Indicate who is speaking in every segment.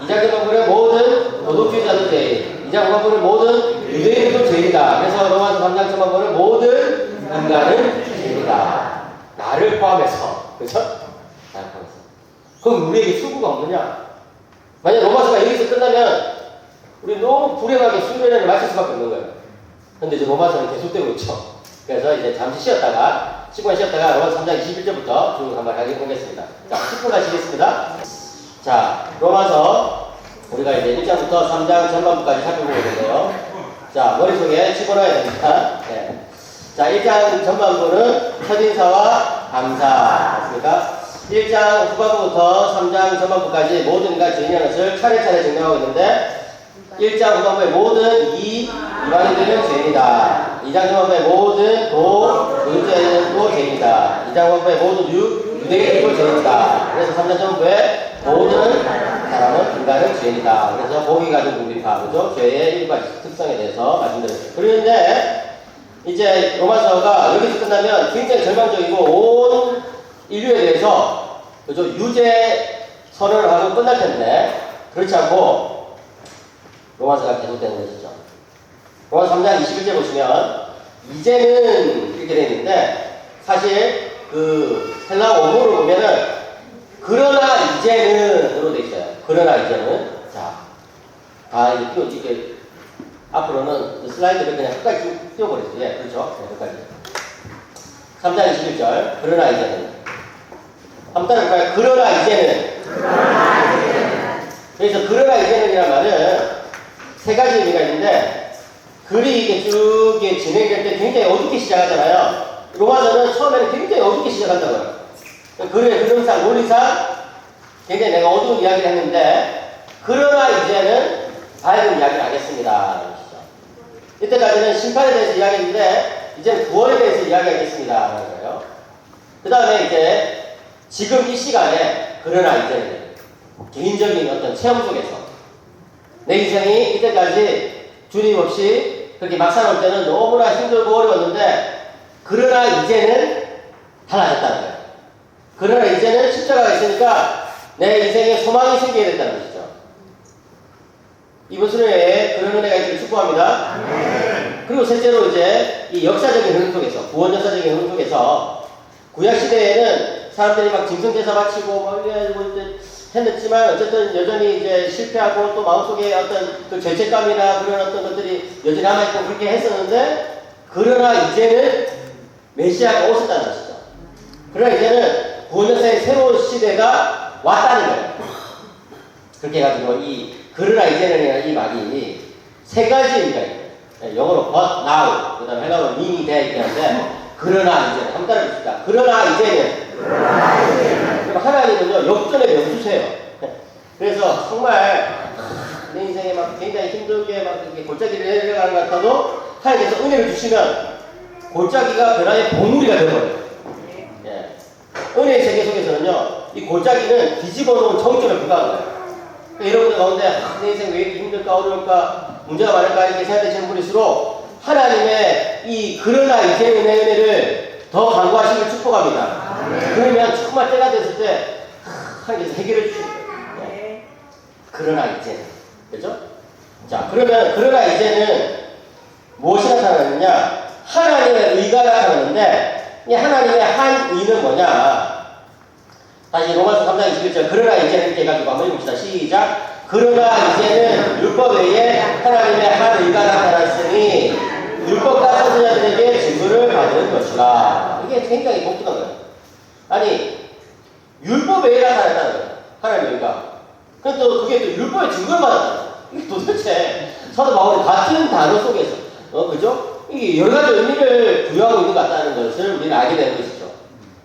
Speaker 1: 2장 전반부는 모든 도덕주의자도 죄인, 2장 후반부는 모든 유대인들도 죄인이다. 그래서 로마서 3장 전반부는 모든 인간은 죄인이다. 나를 포함해서. 그렇죠? 나를 포함해서. 그럼 우리에게 출구가 없느냐? 만약 로마서가 여기서 끝나면 우리 너무 불행하게 수련회를 마칠 수밖에 없는 거예요. 근데 이제 로마서는 계속되고 있죠. 그래서 이제 잠시 쉬었다가 10분 쉬었다가 로마서 3장 21절부터 쭉 한번 가겠습니다. 자, 10분 가시겠습니다. 자, 로마서 우리가 이제 1장부터 3장 전반부까지 살펴보고 있는데요. 자, 머릿속에 집어넣어야 됩니다. 네. 자, 1장 전반부는 첫인사와 감사. 맞습니까? 1장 후반부부터 3장 전반부까지 모든 인간 죄인이라는 것을 차례차례 증명하고 있는데 1장 후반부의 모든 이방인들은 죄인이다. 2장 전반부의 모든 도주자들도 죄인이다. 2장 후반부의 모든 유대인들도 죄인이다. 그래서 3장 전반부의 모든 사람은 인간은 죄인이다. 그래서 보기 가진 분비파, 그죠? 죄의 1가지 특성에 대해서 말씀드렸습니다. 그런데 이제 로마서가 여기서 끝나면 굉장히 절망적이고 온 인류에 대해서 그죠? 유죄 선언을 하고 끝날 텐데 그렇지 않고 로마서가 계속되는 것이죠. 로마서 3장 21절 보시면 이제는 이렇게 되어 있는데 사실 그 헬라 원문을 보면은 그러나 이제는으로 되어 있어요. 그러나 이제는 자, 이제 이렇게 앞으로는 슬라이드를 그냥 끝까지 쭉 띄워버렸어요. 예, 그렇죠. 네, 끝까지. 3장 21절 그러나 이제는 한번 따라볼까요? 그러나 이제는 그래서 그러나 이제는이란 말은 세 가지 의미가 있는데 글이 이게 쭉 진행될 때 굉장히 어둡게 시작하잖아요. 로마서는 처음에는 굉장히 어둡게 시작한다고요. 글의 흐름상, 논리상 굉장히 내가 어두운 이야기를 했는데 그러나 이제는 밝은 이야기를 하겠습니다. 이때까지는 심판에 대해서 이야기했는데 이제는 구원에 대해서 이야기하겠습니다. 그 다음에 이제 지금 이 시간에 그러나 이제는 개인적인 어떤 체험 속에서 내 인생이 이때까지 주님 없이 그렇게 막 살아올 때는 너무나 힘들고 어려웠는데 그러나 이제는 달라졌다는 거예요. 그러나 이제는 십자가가 있으니까 내 인생에 소망이 생기게 됐다는 것이죠. 이번 수련회에 그런 은혜가 있기를 축복합니다. 그리고 실제로 이제 이 역사적인 흐름 속에서 구원 역사적인 흐름 속에서 구약 시대에는 사람들이 막 짐승제사 바치고 막 이래가지고 이제 했지만 어쨌든 여전히 이제 실패하고 또 마음속에 어떤 그 죄책감이나 그런 어떤 것들이 여전히 남아있고 그렇게 했었는데 그러나 이제는 메시아가 오셨다는 것이죠. 그러나 이제는 구원 역사의 새로운 시대가 왔다는 거예요. 그렇게 해가지고 이 그러나 이제는 이 말이 세 가지 의미가 있어요. 영어로 but now, 그 다음에 헬라어로 meaning day 이렇게 하는데 그러나 이제는 한번 따라해봅시다. 그러나 이제는 하나님은요 역전의 명수세요. 그래서 정말 내 인생에 막 굉장히 힘들게 막 이렇게 골짜기를 내려가는 것 같아도 하나님께서 은혜를 주시면 골짜기가 변화의 보물이가 되어버려요. 예. 은혜의 세계 속에서는요 이 골짜기는 뒤집어 놓은 정점에 불과한 거예요. 그러니까 여러분들 가운데 내 인생 왜 이렇게 힘들까 어려울까 문제가 많을까 이렇게 생각되시는 분일수록 하나님의 이 그러나 이제는 은혜를 더 간구하시길 축복합니다. 그러면 정말 때가 됐을 때 하나님께서 해결해 주시는 거예요. 네. 그러나 이제는 그렇죠? 자 그러면 그러나 이제는 무엇이 나타나느냐 하나님의 의가 나타나는데 이 하나님의 한 의는 뭐냐 다시 로마서 3장 21절 그러나 이제는 이렇게 해가지고 한번 읽읍시다. 시작. 그러나 이제는 율법 외에 하나님의 한 의가 나타났으니 율법과 선지자들에게 증거를 받을 것이라. 이게 굉장히 독특한 거예요. 아니 율법 외에 나타났다는 거예요. 하나님의 의가. 그럼 또 그게 또 율법의 증거를 받았다는 거예요. 이게 도대체 사도 바울이 같은 단어 속에서 그죠? 이게 여러 가지 의미를 부여하고 있는 것 같다는 것을 우리는 알게 되는 것이죠.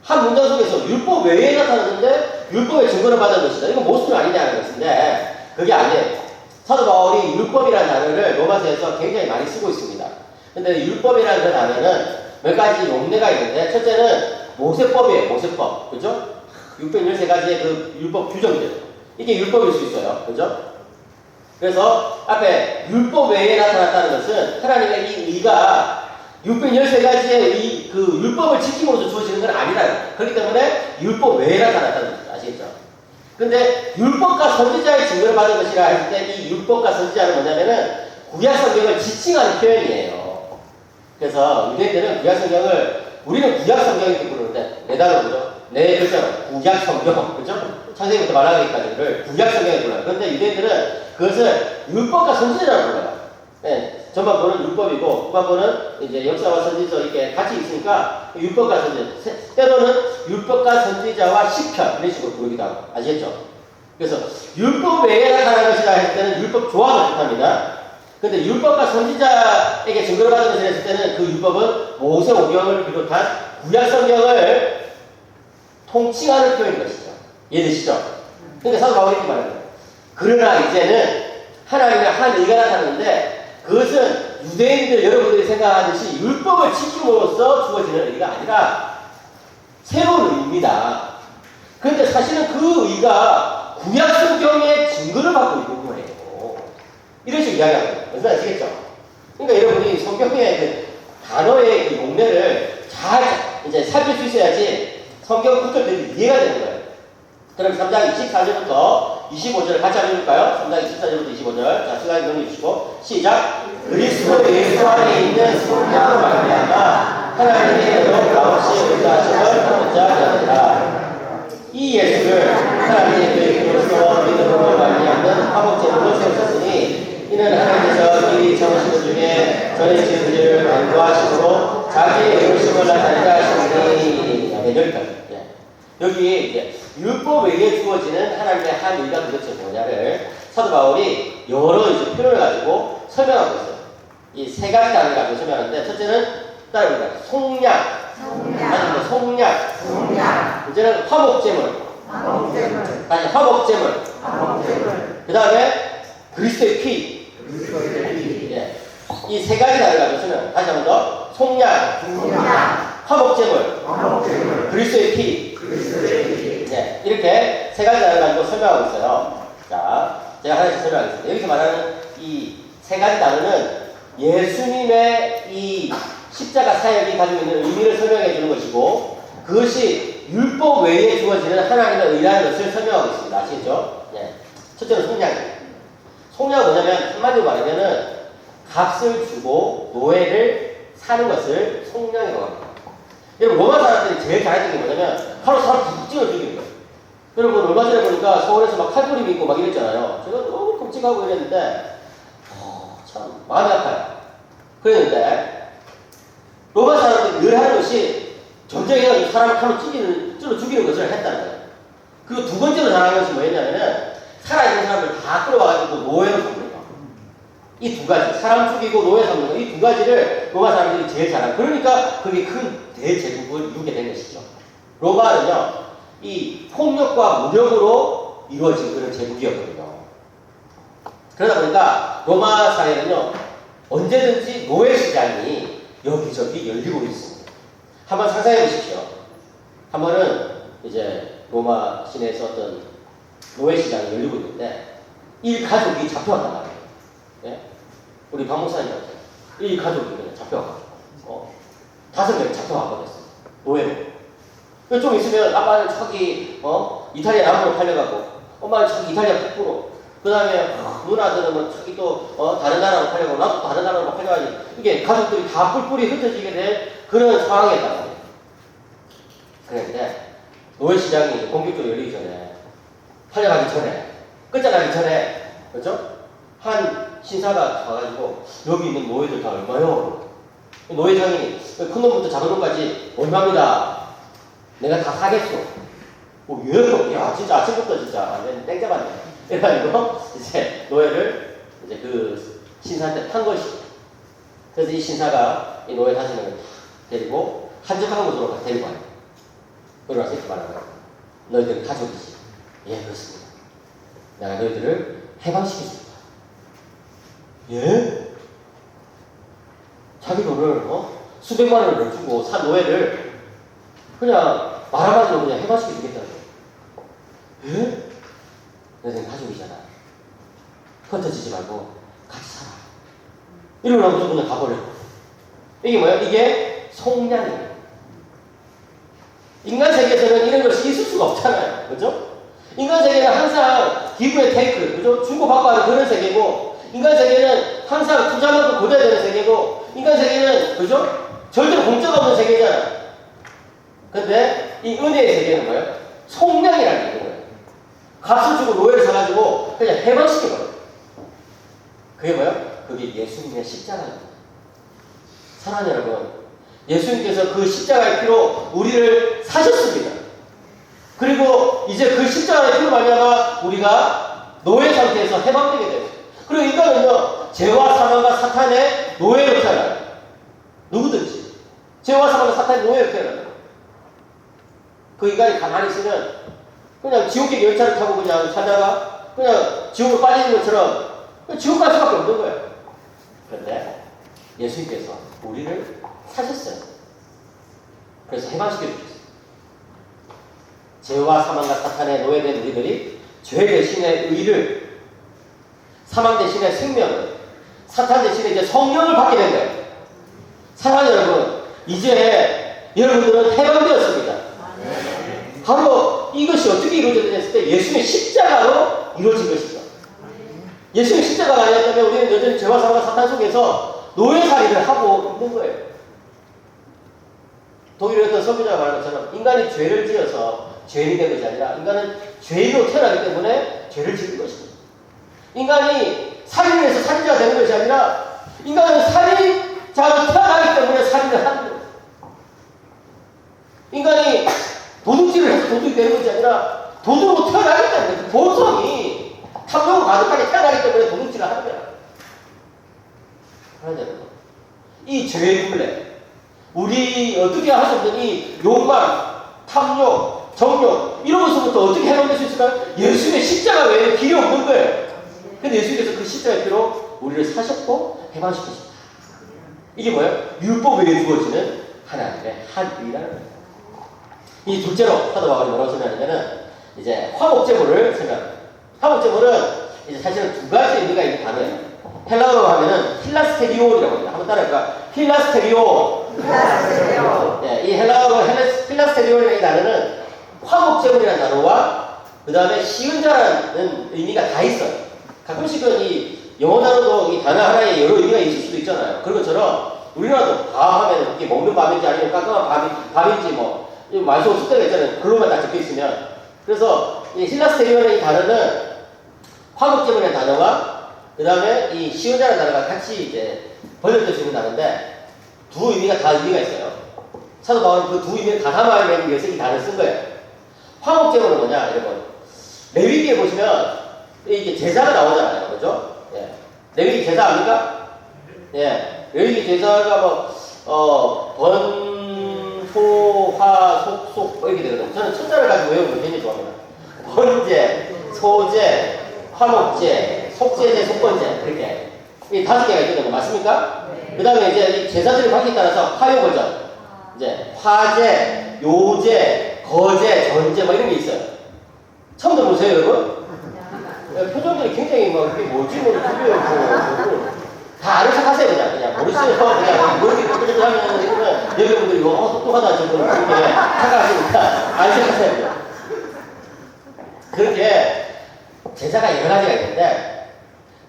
Speaker 1: 한 문장 속에서 율법 외에 나타났는데 율법의 증거를 받은 것이다. 이건 모순이 아니냐는 것인데 그게 아니에요. 사도 바울이 율법이라는 단어를 로마서에서 굉장히 많이 쓰고 있습니다. 근데 율법이라는 그 단어는 몇 가지 용례가 있는데 첫째는 모세법이에요. 모세법. 그죠? 613가지의 그 율법 규정들. 이게 율법일 수 있어요. 그죠? 그래서 앞에 율법 외에 나타났다는 것은 하나님의 이 의가 613가지의 이 그 율법을 지킴으로써 주어지는 건 아니라요. 그렇기 때문에 율법 외에 나타났다는 거죠. 아시겠죠? 근데 율법과 선지자의 증거를 받은 것이라 할 때 이 율법과 선지자는 뭐냐면은 구약 성경을 지칭하는 표현이에요. 그래서 유대인들은 구약 성경을 우리는 구약 성경 이렇게 부르는데 네 단어죠. 네 글자로 구약 성경, 그죠? 창세기부터 말라기까지를 구약 성경에 불러요. 그런데 유대인들은 그것을 율법과 선지자라고 불러요. 네, 전반부는 율법이고 후반부는 이제 역사와 선지자 이렇게 같이 있으니까 율법과 선지자, 때로는 율법과 선지자와 시편 이런 식으로 부르기도 하고 아시겠죠? 그래서 율법 외에 나타난 것이라 할 때는 율법 조항을 뜻합니다. 근데 율법과 선지자에게 증거를 받은 것을 했을 때는 그 율법은 모세오경을 비롯한 구약 성경을 통칭하는 표현인 것이죠. 이해되시죠? 그러니까 사도 바울이 이렇게 말합니다. 그러나 이제는 하나님의 한 의가 나타났는데 그것은 유대인들 여러분들이 생각하듯이 율법을 지킴으로써 주어지는 의가 아니라 새로운 의입니다. 그런데 사실은 그 의가 구약 성경의 증거를 받고 있는 거예요. 이런 식으로 이야기합니다. 무슨 아시겠죠? 그러니까 여러분이 성경의 그 단어의 그 용례를 잘 이제 살필 수 있어야지 성경 구절들이 이해가 되는 거예요. 그럼 3장 24절부터 25절 같이 한번 읽을까요? 3장 24절부터 25절. 자, 시간 넘겨주시고 시작. 그리스도 예수 안에 있는 성령으로 말미암아 하나님의 놀라우신 의사하심을 혼자 되었다. 이 예수를 하나님의 계획으로서 믿음으로 말미암는 화목제물로 세우셨으니 이는 하나님께서 미리 정하신 것 중에 전에 지은 일을 간구하심으로 자기의 의심을 나타내라 하시니. 여기까지. 여기 이제 율법 외에 주어지는 하나님의 한 의가 도대체 뭐냐를 사도 바울이 여러 이제 표현을 가지고 설명하고 있어요. 이 세 가지 단어를 가지고 설명하는데 첫째는 따라합니다. 속량. 이제는 화목제물. 다시 화목제물. 그 다음에 그리스도의 피. 예. 이 세 가지 단어를 가지고 설명. 다시 한 번 더. 속량. 화목제물. 그리스도의 피. 네, 이렇게 세 가지 단어를 가지고 설명하고 있어요. 자, 제가 하나씩 설명하겠습니다. 여기서 말하는 이 세 가지 단어는 예수님의 이 십자가 사역이 가지고 있는 의미를 설명해 주는 것이고 그것이 율법 외에 주어지는 하나님의 의라는 것을 설명하고 있습니다. 아시겠죠? 네. 첫째는 속량이에요. 속량은 뭐냐면 한마디로 말하면은 값을 주고 노예를 사는 것을 속량이라고 합니다. 여러분 로마 사람들이 제일 잘했던 게 뭐냐면 바로 사람 툭 찍어 죽이는 거예요. 여러분 얼마 전에 보니까 서울에서 막 칼부림 있고 막 이랬잖아요. 제가 너무 끔찍하고 이랬는데 참 마음이 아파요. 그랬는데 로마 사람들이 늘 하는 것이 전쟁에서 사람을 칼로 찔러 죽이는 것을 했다는 거예요. 그리고 두 번째로 잘하는 것이 뭐였냐면은 살아있는 사람을 다 끌어와가지고 노예로 삼는 거예요. 이 두 가지, 사람 죽이고 노예 삼는 거, 이 두 가지를 로마 사람들이 제일 잘하고 그러니까 그게 큰 대제국을 이루게 된 것이죠. 로마는요, 이 폭력과 무력으로 이루어진 그런 제국이었거든요. 그러다 보니까 로마 사회는요, 언제든지 노예 시장이 여기저기 열리고 있습니다. 한번 상상해 보십시오. 한 번은 이제 로마 시내에서 어떤 노예 시장이 열리고 있는데, 일 가족이 잡혀왔단 말이에요. 예? 우리 박 목사님 같아요. 일 가족이 그냥 잡혀와가지고, 5명이 잡혀와버렸어요. 노예로. 좀 있으면 아빠는 저기, 이탈리아 남부로 팔려가고, 엄마는 저기 이탈리아 북부로, 그 다음에 누나들은 뭐 저기 또 다른 나라로 팔려가고 나도 다른 나라로 팔려가지 이게 가족들이 다 뿔뿔이 흩어지게 된 그런 상황이었단 말이에요. 그런데 노예시장이 본격적으로 열리기 전에 팔려가기 전에 끝장나기 전에 그렇죠? 한 신사가 가가지고 여기 있는 노예들 다 얼마요? 노예장이 큰 놈부터 작은 놈까지 얼마입니다. 내가 다 사겠어. 왜? 야 진짜 아침부터 진짜 완전 땡잡았네. 이래가지고 이제 노예를 이제 그 신사한테 판 것이죠. 그래서 이 신사가 이 노예 5명을 데리고 한적한 곳으로 데리고 와요. 그러고 나서 이렇게 말하는 거예요. 너희들은 가족이지. 예, 그렇습니다. 내가 너희들을 해방시키겠습니다. 예? 자기 돈을 수백만 원을 주고 산 노예를 그냥 말 한마디로 그냥 해방시켜주겠다는 거예요. 예? 너희들은 가족이잖아. 흩어지지 말고 같이 살아. 이러고 나서 그냥 가버려. 이게 뭐야? 이게 속량이에요. 인간 세계에서는 이런 것이 있을 수가 없잖아요. 그죠? 인간 세계는 항상 기브의 테이크, 그죠? 주고받고 하는 그런 세계고, 인간 세계는 항상 투자만큼 고려야 되는 세계고, 인간 세계는, 그죠? 절대로 공짜가 없는 세계잖아요. 근데 이 은혜의 세계는 뭐예요? 속량이라는 게 있는 거예요. 값을 주고 노예를 사가지고 그냥 해방시켜버려요. 그게 뭐예요? 그게 예수님의 십자가입니다. 사랑하는 여러분, 예수님께서 그 십자가의 피로 우리를 사셨습니다. 그리고 이제 그 십자가의 피로 말미암아 우리가 노예 상태에서 해방되게 돼요. 그리고 인간은요, 죄와 사망과 사탄의 노예로 태어나요. 누구든지 죄와 사망과 사탄의 노예로 태어나요. 그 인간이 가만히 있으면 그냥 지옥의 열차를 타고 그냥 살다가 그냥 지옥으로 빠지는 것처럼 지옥 갈 수밖에 없는 거예요. 그런데 예수님께서 우리를 사셨어요. 그래서 해방시켜 주셨어요. 죄와 사망과 사탄의 노예된 우리들이 죄 대신의 의를, 사망 대신의 생명을, 사탄 대신에 이제 성령을 받게 된 거예요. 사랑하는 여러분, 이제 여러분들은 해방되었습니다. 바로 이것이 어떻게 이루어졌냐 했을 때 예수님의 십자가로 이루어진 것이죠. 예수님의 십자가가 아니었다면 우리는 여전히 죄와 사망과 사탄 속에서 노예살이를 하고 있는 거예요. 독일의 어떤 선교자가 말한 것처럼 인간이 죄를 지어서 죄인이 된 것이 아니라 인간은 죄인으로 태어나기 때문에 죄를 지은 것입니다. 인간이 살인을 해서 살인자가 되는 것이 아니라 인간은 살인자로 태어나기 때문에 살인을 하는 거예요. 인간이 도둑질을 해서 도둑이 되는 것이 아니라 도둑으로 태어나기 때문에 그 본성이 탐욕을 가득하게 태어나기 때문에 도둑질을 하는 거야. 그러잖아요. 이 죄의 굴레, 우리 어떻게 할 수 없는 이 욕망, 탐욕, 정욕 이런 것부터 어떻게 해방될 수 있을까요? 예수님의 십자가 외에 길이 없는 거예요. 근데 예수님께서 그 십자가의 피로 우리를 사셨고 해방시키셨다. 이게 뭐예요? 율법 외에 주어지는 하나님의 한 일이라는 거예요. 이 둘째로 사도 바울이 뭐라고 설명하냐면은 이제 화목제물을 설명합니다. 화목제물은 이제 사실은 두 가지 의미가 있는 단어예요. 헬라어로 하면은 필라스테리오라고 합니다. 한번 따라해볼까? 필라스테리오. 네, 이 헬라어로 필라스테리오라는 단어는 화목제물이라는 단어와 그 다음에 시은자라는 의미가 다 있어요. 가끔씩은 이 영어 단어도 이 단어 하나에 여러 의미가 있을 수도 있잖아요. 그런 것처럼 우리나라도 밤 하면 이게 먹는 밤인지 아니면 깜깜한 밤인지 뭐 말수 없을 때가 있잖아요. 글로만 다 적혀 있으면. 그래서 이 필라스테리오라는 이 단어는 화목제물이라는 단어와 그 다음에 이 시은자라는 단어가 같이 이제 번역될 수 있는 단어인데 두 의미가 다 의미가 있어요. 사도 바울은 그 두 의미를 다 담아내기 위해서 이 단어를 쓴 거예요. 화목제물은 뭐냐, 여러분. 레위기에 보시면 이게 제사가 나오잖아요. 그죠? 예. 레위기 제사 압니까? 예. 레위기 제사가 번, 소, 화, 속, 속, 이렇게 되거든요. 저는 천자를 가지고 외우는 걸 굉장히 좋아합니다. 번제, 소제, 화목제, 속제제, 속건제, 이렇게. 이 5개가 있거든요. 맞습니까? 그 다음에 이제 이 제사들의 방식에 따라서 화요거전, 이제 화제, 요제, 거제, 전제, 뭐 이런 게 있어요. 처음 들어보세요, 여러분? 표정들이 굉장히 막, 이게 뭐지, 뭐, 다 아는 척 하세요, 그냥 모르시면 그냥 모르게 그렇게 하면 여러분들이 똑똑하다 저거 그렇게 생각하시니까 아는 척 하세요. 그렇게 제사가 여러 가지가 있는데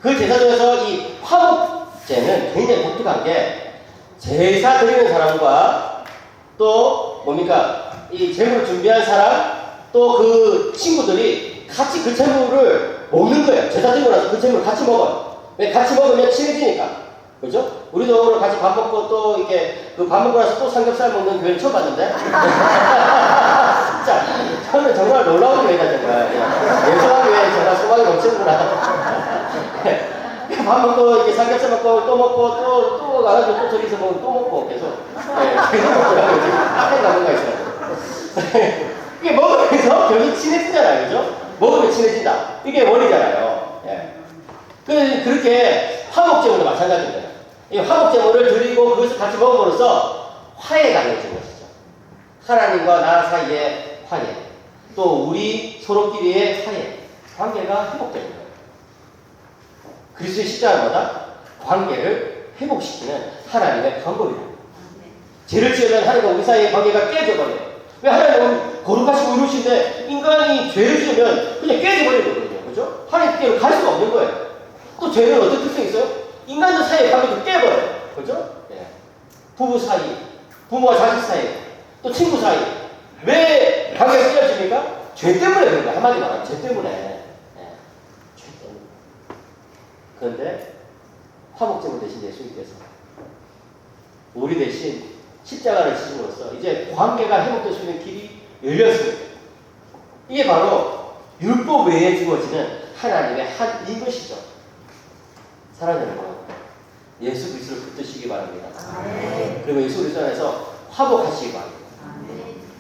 Speaker 1: 그 제사 중에서 이 화목제는 굉장히 독특한 게 제사 드리는 사람과 또 뭡니까 이 제물을 준비한 사람 또 그 친구들이 같이 그 제물을 먹는 거예요. 제사 드리고 나서 그 제물을 같이 먹어요. 왜? 같이 먹으면 친해지니까. 그죠? 우리도 오늘 같이 밥 먹고 또 이게 그 밥 먹고 나서 또 삼겹살 먹는 교회를 처음 봤는데. 진짜, 저는 정말 놀라운 교회다, 정말. 예수한 교회 정말 소망이 넘치는구나. 밥 먹고 이렇게 삼겹살 먹고 또 먹고 또 가가지고 또 저기서 또 먹고 계속. 계속 먹더라고요. 지금 앞에 가는 거 있어요. 이게 먹으면서 결국 친해지잖아요. 그죠? 먹으면 친해진다. 이게 원리잖아요. 예. 그렇게 화목제물도 마찬가지입니다. 이 화목제물을 드리고 그것을 같이 먹음으로써 화해가 이루어진 것이죠. 하나님과 나 사이의 화해, 또 우리 서로끼리의 화해, 관계가 회복되는 거예요. 그리스도의 십자가는 뭐다? 관계를 회복시키는 하나님의 방법이에요. 죄를 지으면 하나님과 우리 사이의 관계가 깨져버려요. 왜 하나님은 거룩하시고 이루신데 인간이 죄를 지으면 그 그냥 깨져버리는 거거든요. 그죠? 하나님께로 갈 수가 없는 거예요. 또 죄는 어떤 특성이 있어요? 인간들 사이의 관계도 깨버려요. 그죠? 예. 부부 사이, 부모와 자식 사이, 또 친구 사이. 왜 관계가 깨어집니까? 죄 때문에 그런 거예요. 한마디 말하면 죄 때문에. 예. 죄 때문에. 그런데 화목제물 대신 예수님께서 우리 대신 십자가를 지심으로써 이제 관계가 회복될 수 있는 길이 열렸습니다. 이게 바로 율법 외에 주어지는 하나님의 한인 것이죠. 사랑하는 여러분, 예수 그리스도를 붙드시기 바랍니다. 그리고 예수 그리스도 안에서 화목하시기 바랍니다.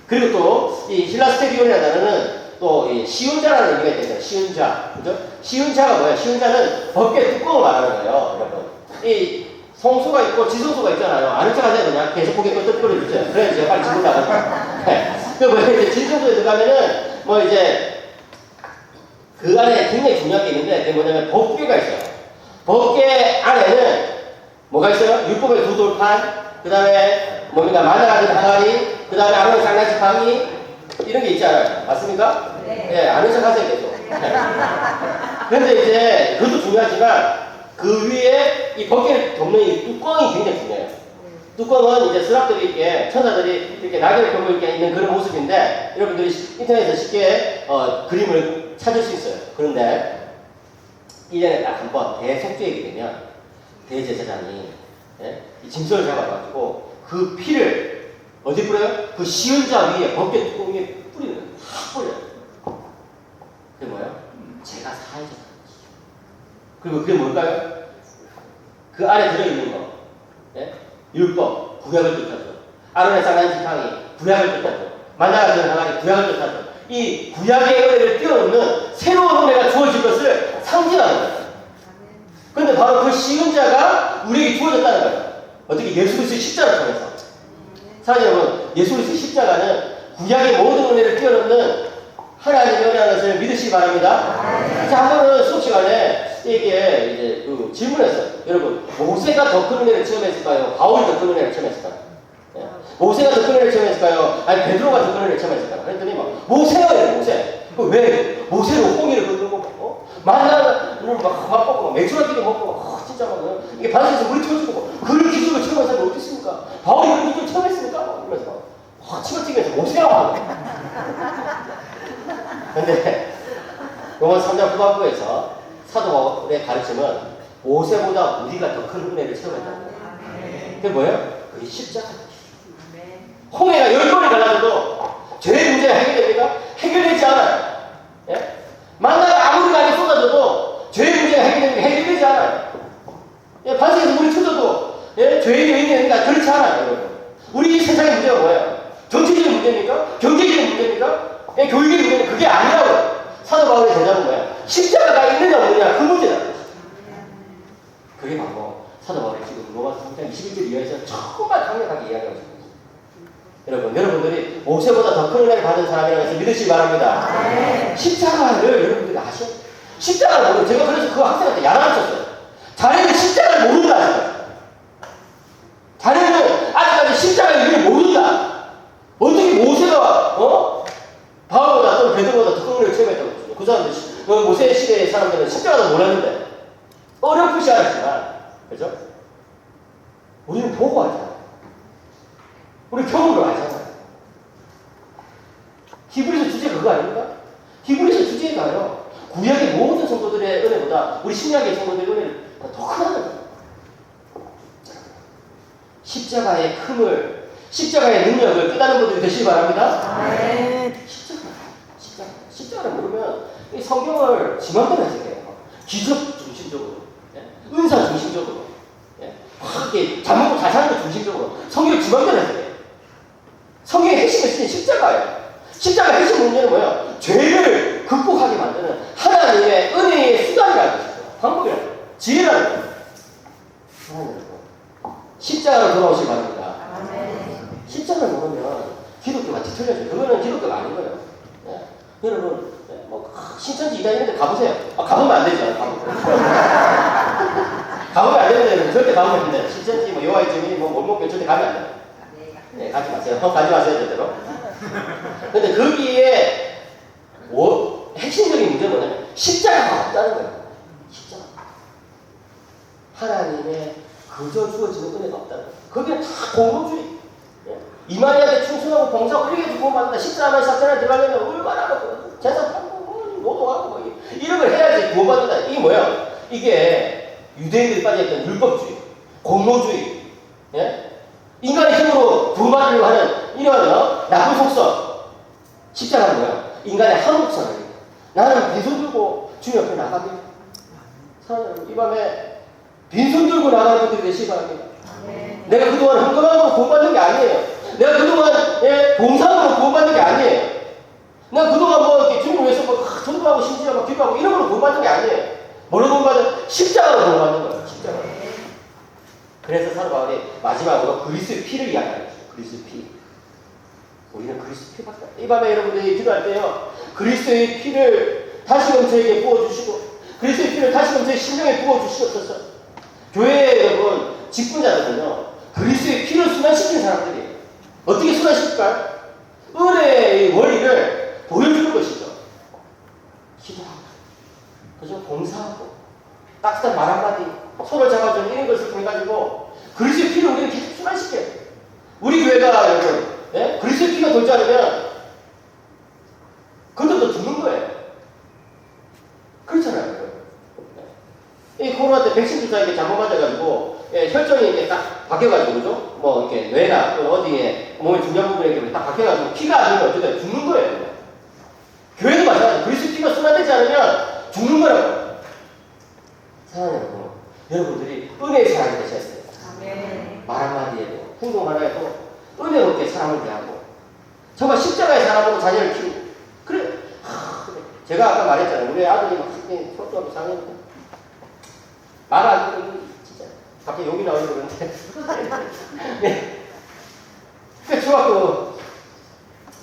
Speaker 1: 그리고 또 이 힐라스테리온이라는 단어는 또 이 쉬운 자라는 의미가 있잖아요. 쉬운 자, 그죠? 쉬운 자가 뭐예요? 쉬운 자는 벗게 뚜껑을 말하는 거예요, 여러분. 이 성소가 있고 지성소가 있잖아요. 아는 척 하세요, 그냥. 계속 고개 끄덕거려 주세요. 그래야 제가 빨리 지금 나가요. 네. 그 뭐예요? 이제 지성소에 들어가면은 뭐 이제 그 안에 굉장히 중요한 게 있는데 그게 뭐냐면 법궤가 있어요. 법궤 안에는 뭐가 있어요? 율법의 두 돌판, 그 다음에 뭡니까? 마늘 같은 항아리, 그 다음에 아론 장난지팡이 이런 게 있잖아요. 맞습니까? 네. 예, 아는 척 하세요, 계속. 그런데 이제 그것도 중요하지만 그 위에 이 법궤를 덮는 이 뚜껑이 굉장히 중요해요. 뚜껑은 이제 스랍들이 이렇게 천사들이 이렇게 낙엽을 펴고 이렇게 있는 그런 모습인데 여러분들이 인터넷에서 쉽게 그림을 찾을 수 있어요. 그런데 1년에 딱 한 번 대속죄이게 되면 대제사장이 이 짐승을 잡아가지고 그 피를 어디 뿌려요? 그 쉬운 자 위에 법궤 뚜껑 위에 뿌리는 거예요. 확 뿌려요. 그게 뭐예요? 제가 사해졌다는 것이죠. 그리고 그게 뭘까요? 그 안에 들어있는 거. 율법, 구약을 뜻하죠. 아론의 장난지팡이, 구약을 뜻하죠. 만나가 되는 항아리, 구약을 뜻하죠. 이 구약의 은혜를 뛰어넘는 새로운 은혜가 주어질 것을 상징하는 거예요. 그런데 바로 그 쉬운 자가 우리에게 주어졌다는 거예요. 어떻게? 예수 그리스도의 십자가를 통해서. 사랑하는 여러분, 예수 그리스도의 십자가는 구약의 모든 은혜를 뛰어넘는 하나님의 은혜라는 것을 믿으시기 바랍니다. 자, 한 번은 수업 시간에 이게 이제 그 질문했어요. 여러분, 모세가 더 큰 은혜를 체험했을까요? 바울이 더 큰 은혜를 체험했을까요? 예. 모세가 더 큰 은혜를 체험했을까요? 아니, 베드로가 더 큰 은혜를 체험했을까요? 그랬더니 막, 모세예요, 모세. 왜? 모세로 홍해를 건너고, 만나를 막 맛보고, 맥주라기도 먹고, 진짜 막, 이게 바다에서 물이 터지고, 그런 기술을 체험한 사람이 어디 있습니까? 바울이 그런 기술을 체험했습니까? 이러면서 막, 치고 뛰면서 모세라고 하는 거예요. 근데, 로마 3장 후반부에서 사도 바울의 가르침은 모세보다 우리가 더 큰 은혜를 체험했다는 거예요. 그게 뭐예요? 그게 십자가. 홍해가 10번이 갈라져도 죄의 문제가 해결됩니까? 해결되지 않아요. 예? 만나가 아무리 많이 쏟아져도 죄의 문제가 해결되지 않아요. 예? 반석에서 물이 터져도 예? 죄의 요인이 됩니까? 그렇지 않아요. 여러분. 우리 세상의 문제가 뭐예요? 정치적인 문제입니까? 경제적인 문제입니까? 예? 교육의 문제는 그게 아니라고요. 사도 바울의 대답은 뭐야? 십자가가 있느냐 없느냐 그 문제다. 그게 바로 사도 바울이 지금 로마서 3장 21절 이하에서 정말 강력하게 이야기하고 있습니다. 여러분들이 모세보다 더 큰 은혜를 받은 사람이라고 해서 믿으시기 바랍니다. 십자가를 여러분들이 아셔? 십자가를 모르는, 제가 그래서 그 학생한테 야단쳤어요. 자네는 십자가를 모른다. 자네는 아직까지 십자가의 의미를 모른다. 어떻게 모세가 바울보다 또는 베드로보다 더 큰 은혜를 체험했다고 그러죠. 그 사람들, 모세 시대의 사람들은 십자가도 몰랐는데 어렴풋이 알았지만, 그죠? 우리는 보고 하잖아요. 우리 경험으로 알잖아요. 히브리서 주제가 그거 아닙니까? 히브리서 주제가요. 구약의 모든 성도들의 은혜보다 우리 신약의 성도들의 은혜를 더 크다는 거예요. 십자가의 큼을, 십자가의 능력을 깨닫는 분들이 되시기 바랍니다. 십자가를 모르면 이 성경을 지맘대로 해석해요. 기적 중심적으로, 은사 중심적으로, 이렇게 잘 먹고 잘 사는 것 중심적으로 성경을 지맘대로 해석해요. 성경의 핵심이 쓰인 십자가예요. 십자가의 핵심 문제는 뭐예요? 죄를 극복하게 만드는 하나님의 은혜의 수단이라는 것이죠. 방법이라는 거예요. 지혜라는 거예요. 십자가로 돌아오시기 바랍니다. 십자가를 모르면 기독교가 뒤틀려져요. 그거는 기독교가 아닌 거예요. 여러분, 신천지 이단 이런 데 가보세요. 가보면 안 되죠. 가보면 안 되는데 절대 가보면 안 돼요. 신천지, 여호와의 증인이 몰목교 절대 가면 안 돼요. 네, 가지 마세요. 가지 마세요, 제대로. 근데 거기에 핵심적인 문제는 없다는 거예요. 십자가. 하나님의 그저 주어지는 은혜가 없다는 거예요. 거기는 다 공로주의. 이만희한테 충성하고 봉사하고 이렇게 해서 구원받는다. 십자가만 삭전에 들어가려면 얼마나 하고 제사 하고 노동하고 뭐 이런 걸 해야지 구원받는다. 이게 뭐야? 이게 유대인들이 빠져있던 율법주의, 공로주의, 예? 인간의 힘으로 구원받으려고 하는 이런 나쁜 속성. 십자가는 뭐야? 인간의 한국성입니다. 나는 빈손 들고 주님 옆에 나가겠다. 사랑하는 이 밤에 빈손 들고 나가는 분들이 되시기 바랍니다. 내가 그동안 헌금함으로 구원받는 게 아니에요. 내가 그동안 봉사함으로 구원받는 게 아니에요. 내가 그동안 뭐 이렇게 주님 위해서 뭐 전도하고 심지어하고 기도하고 이런 걸로 구원받는 게 아니에요. 뭐로 구원받는? 십자가로 구원받는 거예요. 십자가로. 그래서 사도 바울이 마지막으로 그리스도의 피를 이야기하는 거죠. 그리스도의 피. 우리는 그리스도의 피 받다. 이 밤에 여러분들이 기도할 때요. 그리스도의 피를 다시금 저에게 부어주시고 그리스도의 피를 다시금 저의 심령에 부어주시옵소서. 교회 여러분 직분자들은요. 그리스도의 피를 순환시키는 사람들이에요. 어떻게 순환시킬까요? 은혜의 원리를 보여주는 것이죠. 기도하고 그죠? 봉사하고 따뜻한 말 한마디 손을 잡아주는 이런 것을 통해가지고 그리스도의 피를 우리는 계속 순환시켜요. 우리 교회가 여러분 그리스도의 피가 돌지 않으면 그들도 죽는 거예요. 그렇잖아요. 이 코로나 때 백신 주사 이렇게 잘못 맞아가지고 혈전이 이렇게 딱 바뀌어가지고 그죠? 뭐 이렇게 뇌나 또 어디에 몸의 중요한 부분에 이렇게 딱 바뀌어가지고 피가 안 되면 어떻게 죽는 거예요. 교회도 마찬가지예요. 그리스도 피가 순환되지 않으면 죽는 거라고. 사랑하는 여러분, 여러분들이 은혜의 사람이 되셨어요. 말 한마디에도 행동 하나에도 은혜롭게 사람을 대하고 정말 십자가의 사람으로 자녀를 키우고 그래. 제가 아까 말했잖아요. 우리 아들이 막 초등학교 4학년 말안 듣고 진짜 갑자기 욕이 나오려고 그러는데 네. 중학교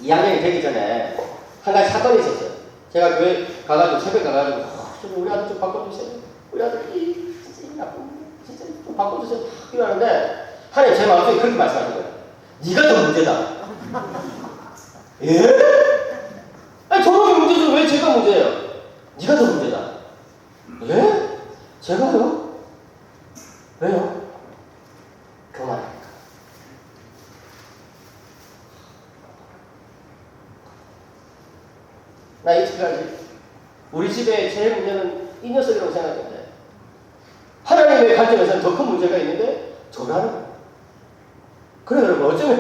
Speaker 1: 2학년이 되기 전에 한 가지 사건이 있었어요. 제가 교회 가가지고 새벽에 가가지고 좀 우리 아들 좀 바꿔주세요. 우리 아들이 진짜 나쁜 진짜 좀 바꿔주세요. 이러는데 하나님 제 마음속에 그렇게 말씀하신 거예요. 네가 더 문제다. 예? 아니 저놈이 문제죠. 왜 제가 문제예요? 네가 더 문제다. 예? 제가요? 왜요? 교만하니까. 나 이때까지 우리 집에 제일 문제는 이 녀석이라고 생각했는데 하나님의 관점에서는 더 큰 문제가 있는데 저라는 거예요. 그래 여러분 어쩌면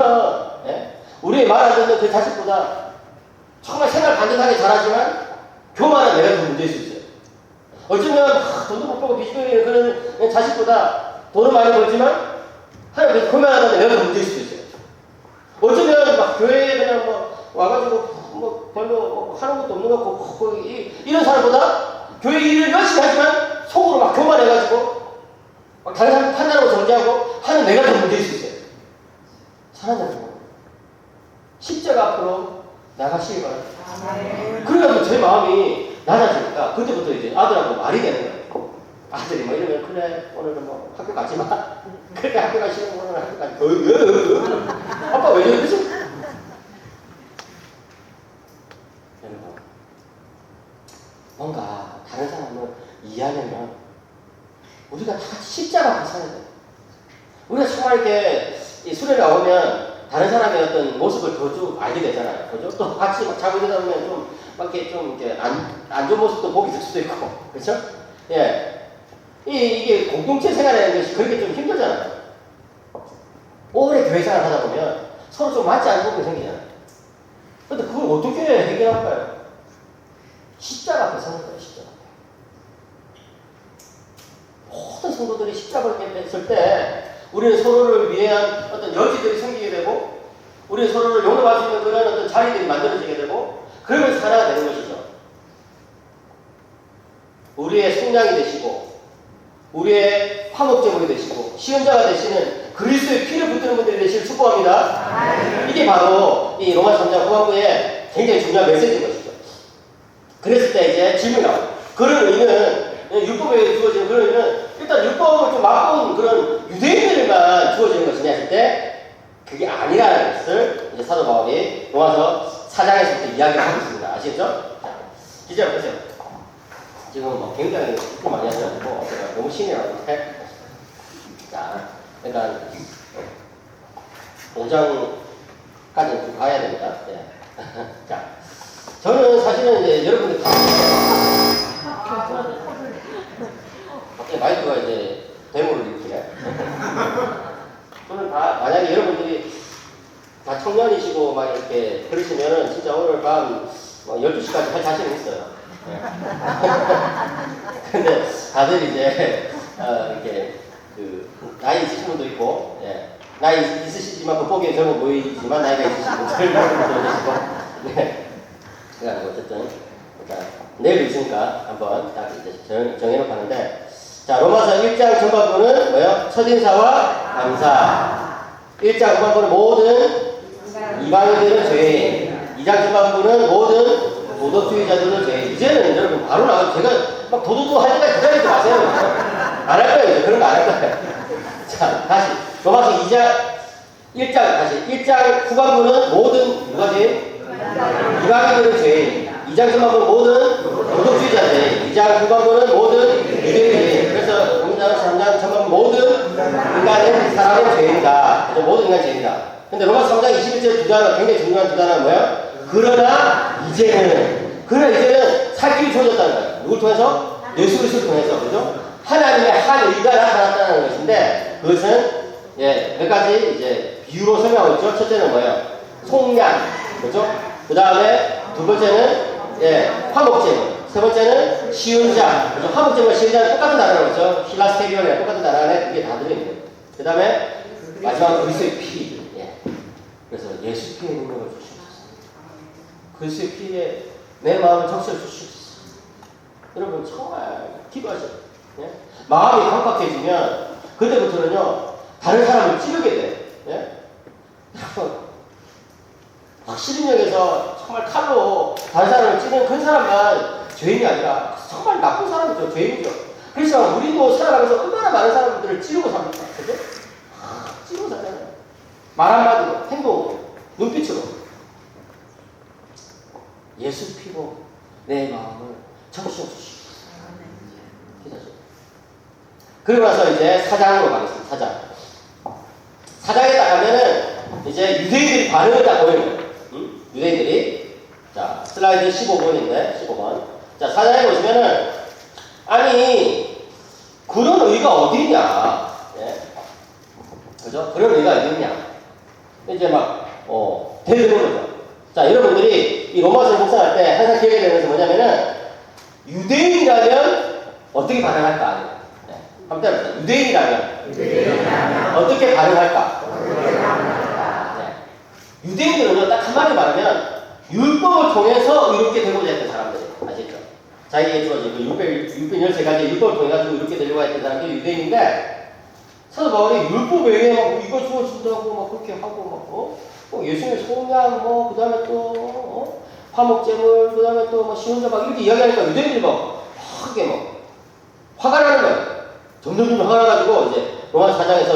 Speaker 1: 우리의 말 안 듣는 그 자식보다 정말 생활 반듯하게 잘하지만 교만한 내가 더 문제일 수 있어요. 어쩌면 돈도 못 벌고 빚지는 그런 자식보다 돈을 많이 벌지만 하나님 교만하다는 내가 더 문제일 수도 있어요. 어쩌면 막 교회에 그냥 뭐 와가지고 뭐 별로 하는 것도 없는 것 같고 이런 사람보다 교회 일을 열심히 하지만 속으로 막 교만해가지고 막 다른 사람 판단하고 정지하고 하는 내가 더 문제일 수 있어요. 사랑하는 거 십자가 앞으로 나가시기 바랍니다. 그래가지고 제 마음이 낮아지니까 그때부터 이제 아들하고 말이 되는 거예요. 아들이 뭐 이러면 그래 오늘은 뭐 학교 가지 마. 그렇게 학교 가시는 거는 학교 가지 마. 아빠 왜 이러지? 여러분 뭔가 다른 사람을 이해하려면 우리가 다 같이 십자가 앞에 사야 돼요. 우리가 정말 이렇게 이 수련회 나오면 다른 사람의 어떤 모습을 더 좀 알게 되잖아요. 그죠? 또 같이 막 자고 있다 보면 좀, 막 이렇게 좀, 이렇게 안 좋은 모습도 보게 될 수도 있고. 그렇죠? 예. 이게 공동체 생활하는 것이 그렇게 좀 힘들잖아요. 오래 교회 생활 하다 보면 서로 좀 맞지 않는 부분이 생기잖아요. 근데 그걸 어떻게 해결할까요? 십자가 앞에 서는 거예요, 십자가 앞에. 모든 성도들이 십자가를 뺐을 때 우리는 서로를 위한 어떤 여지들이 생기게 되고 우리는 서로를 용납할 수 있는 그런 어떤 자리들이 만들어지게 되고 그러면서 하나가 되는 것이죠. 우리의 속량이 되시고 우리의 화목제물이 되시고 시험자가 되시는 그리스도의 피를 붙드는 분들이 되시길 축복합니다. 이게 바로 이 로마 3장 후반부에 굉장히 중요한 메시지인 것이죠. 그랬을 때 이제 질문이 나와요. 그런 의는 율법에 주어지는 그런 의는 일단 율법을 좀 맛본 그런 유대인들만 주어지는 것이냐 했을 때 그게 아니라는 것을 이제 사도 바울이 로마서 4장에서부터 이야기를 하고 있습니다. 아시겠죠? 자, 기자 보세요. 지금 뭐 굉장히 축구 많이 하셔가지고 제가 너무 신이라는데 자 일단 5장까지 좀 가야 됩니다. 네. 자 저는 사실은 이제 여러분들 다 갑자기 마이크가 이제 데모를 일으키네. 저는 다 만약에 여러분들이 다 청년이시고 막 이렇게 그러시면은 진짜 오늘 밤 12시까지 할 자신은 있어요. 네. 근데 다들 이제 이렇게 그 나이 있으신 분도 있고, 예. 나이 있으시지만 겉보기엔 젊어 보이지만 나이가 있으신 분들 계시고, 네. 그래가지고 어쨌든 일단 내일 있으니까 한번 딱 이제 정해놓고 하는데, 자 로마서 1장 전반부는 뭐예요? 첫인사와 감사. 1장 후반부는 모든 이방인들은 죄인. 2장 전반부는 모든 도덕주의자들은 죄인. 이제는 여러분 바로 나와요. 제가 막 도도도 할 때까지 기다리지 마세요. 안 할 거예요. 그런 거 안 할 거예요. 자, 다시. 로마서 1장 다시. 1장 후반부는 모든 누가 죄인? 이방인들은 죄인. 2장 전반부는 모든 도덕주의자 죄인. 2장 후반부는 모든 유대인 죄인. 그래서 3장 전반부 모든 인간은 사람의 죄인이다. 그래서 모든 인간 죄인이다. 근데 로마서 3장 21절 두 단어, 굉장히 중요한 두 단어는 뭐예요? 그러나 이제는 살 길이 좋아졌다는 거예요. 누굴 통해서? 예수 그리스도를 통해서, 그죠? 하나님의 한 의가 나타났다는 것인데, 그것은, 예, 몇 가지 이제 비유로 설명하고 있죠. 첫째는 뭐예요? 속량, 그죠? 그 다음에 두 번째는, 예, 화목제물. 세 번째는 시은자, 그죠? 화목제물과 시은자는 똑같은 단어라고 그러죠. 힐라스테리온에 똑같은 단어 안에 그게 다 들어있는. 그 다음에 마지막 그리스도의 피. 예. 그래서 예수 피의 능력을 주시옵소서. 그리스도의 피에 내 마음을 적셔 주시옵소서. 여러분 정말 기도하셔요. 예? 마음이 깜빡해지면 그때부터는요 다른 사람을 찌르게 돼. 예? 박시린역에서 정말 칼로 다른 사람을 찌르는 큰 사람만 죄인이 아니라 정말 나쁜 사람이죠. 죄인이죠. 그래서 우리도 살아가면서 얼마나 많은 사람들을 찌르고 삽니까? 그죠? 찌르고 살잖아요. 말 한마디로, 행동으로, 눈빛으로. 예수 피로 내 마음을 적셔주시옵소서. 기도하죠. 그리고 나서 이제 4장으로 가겠습니다. 4장. 4장에 딱 가면은 이제 유대인들이 반응을 딱 보이는 거예요. 유대인들이. 자, 슬라이드 15번인데, 15번. 자, 4장에 보시면은, 아니, 그런 의가 어디 있냐. 예? 그죠? 그런 의가 어디 있냐. 이제 막, 대드는 거죠. 자, 여러분들이 이 로마서를 묵상할 때 항상 기억해야 되는 것은 뭐냐면은, 유대인이라면 어떻게 반응할까? 네. 한번 때려보세요. 유대인이라면 어떻게 반응할까? 네. 유대인들은요, 딱 한마디 말하면, 율법을 통해서 이렇게 되고자 했던 사람들이에요. 아시죠? 자기에게 주어진 그 613가지의 율법을 통해가지고 이렇게 되려고 했던 사람들이 유대인인데, 사도 바울이 율법 외에 막 이거 주어진다고 막 그렇게 하고 막, 예수님의 소명, 그 다음에 또, 화목제물, 그 다음에 또 뭐 시혼자 막 이렇게 이야기하니까 유대인들이 막 크게 화가 나는 거예요. 점점 화가 나가지고 이제 로마 4장에서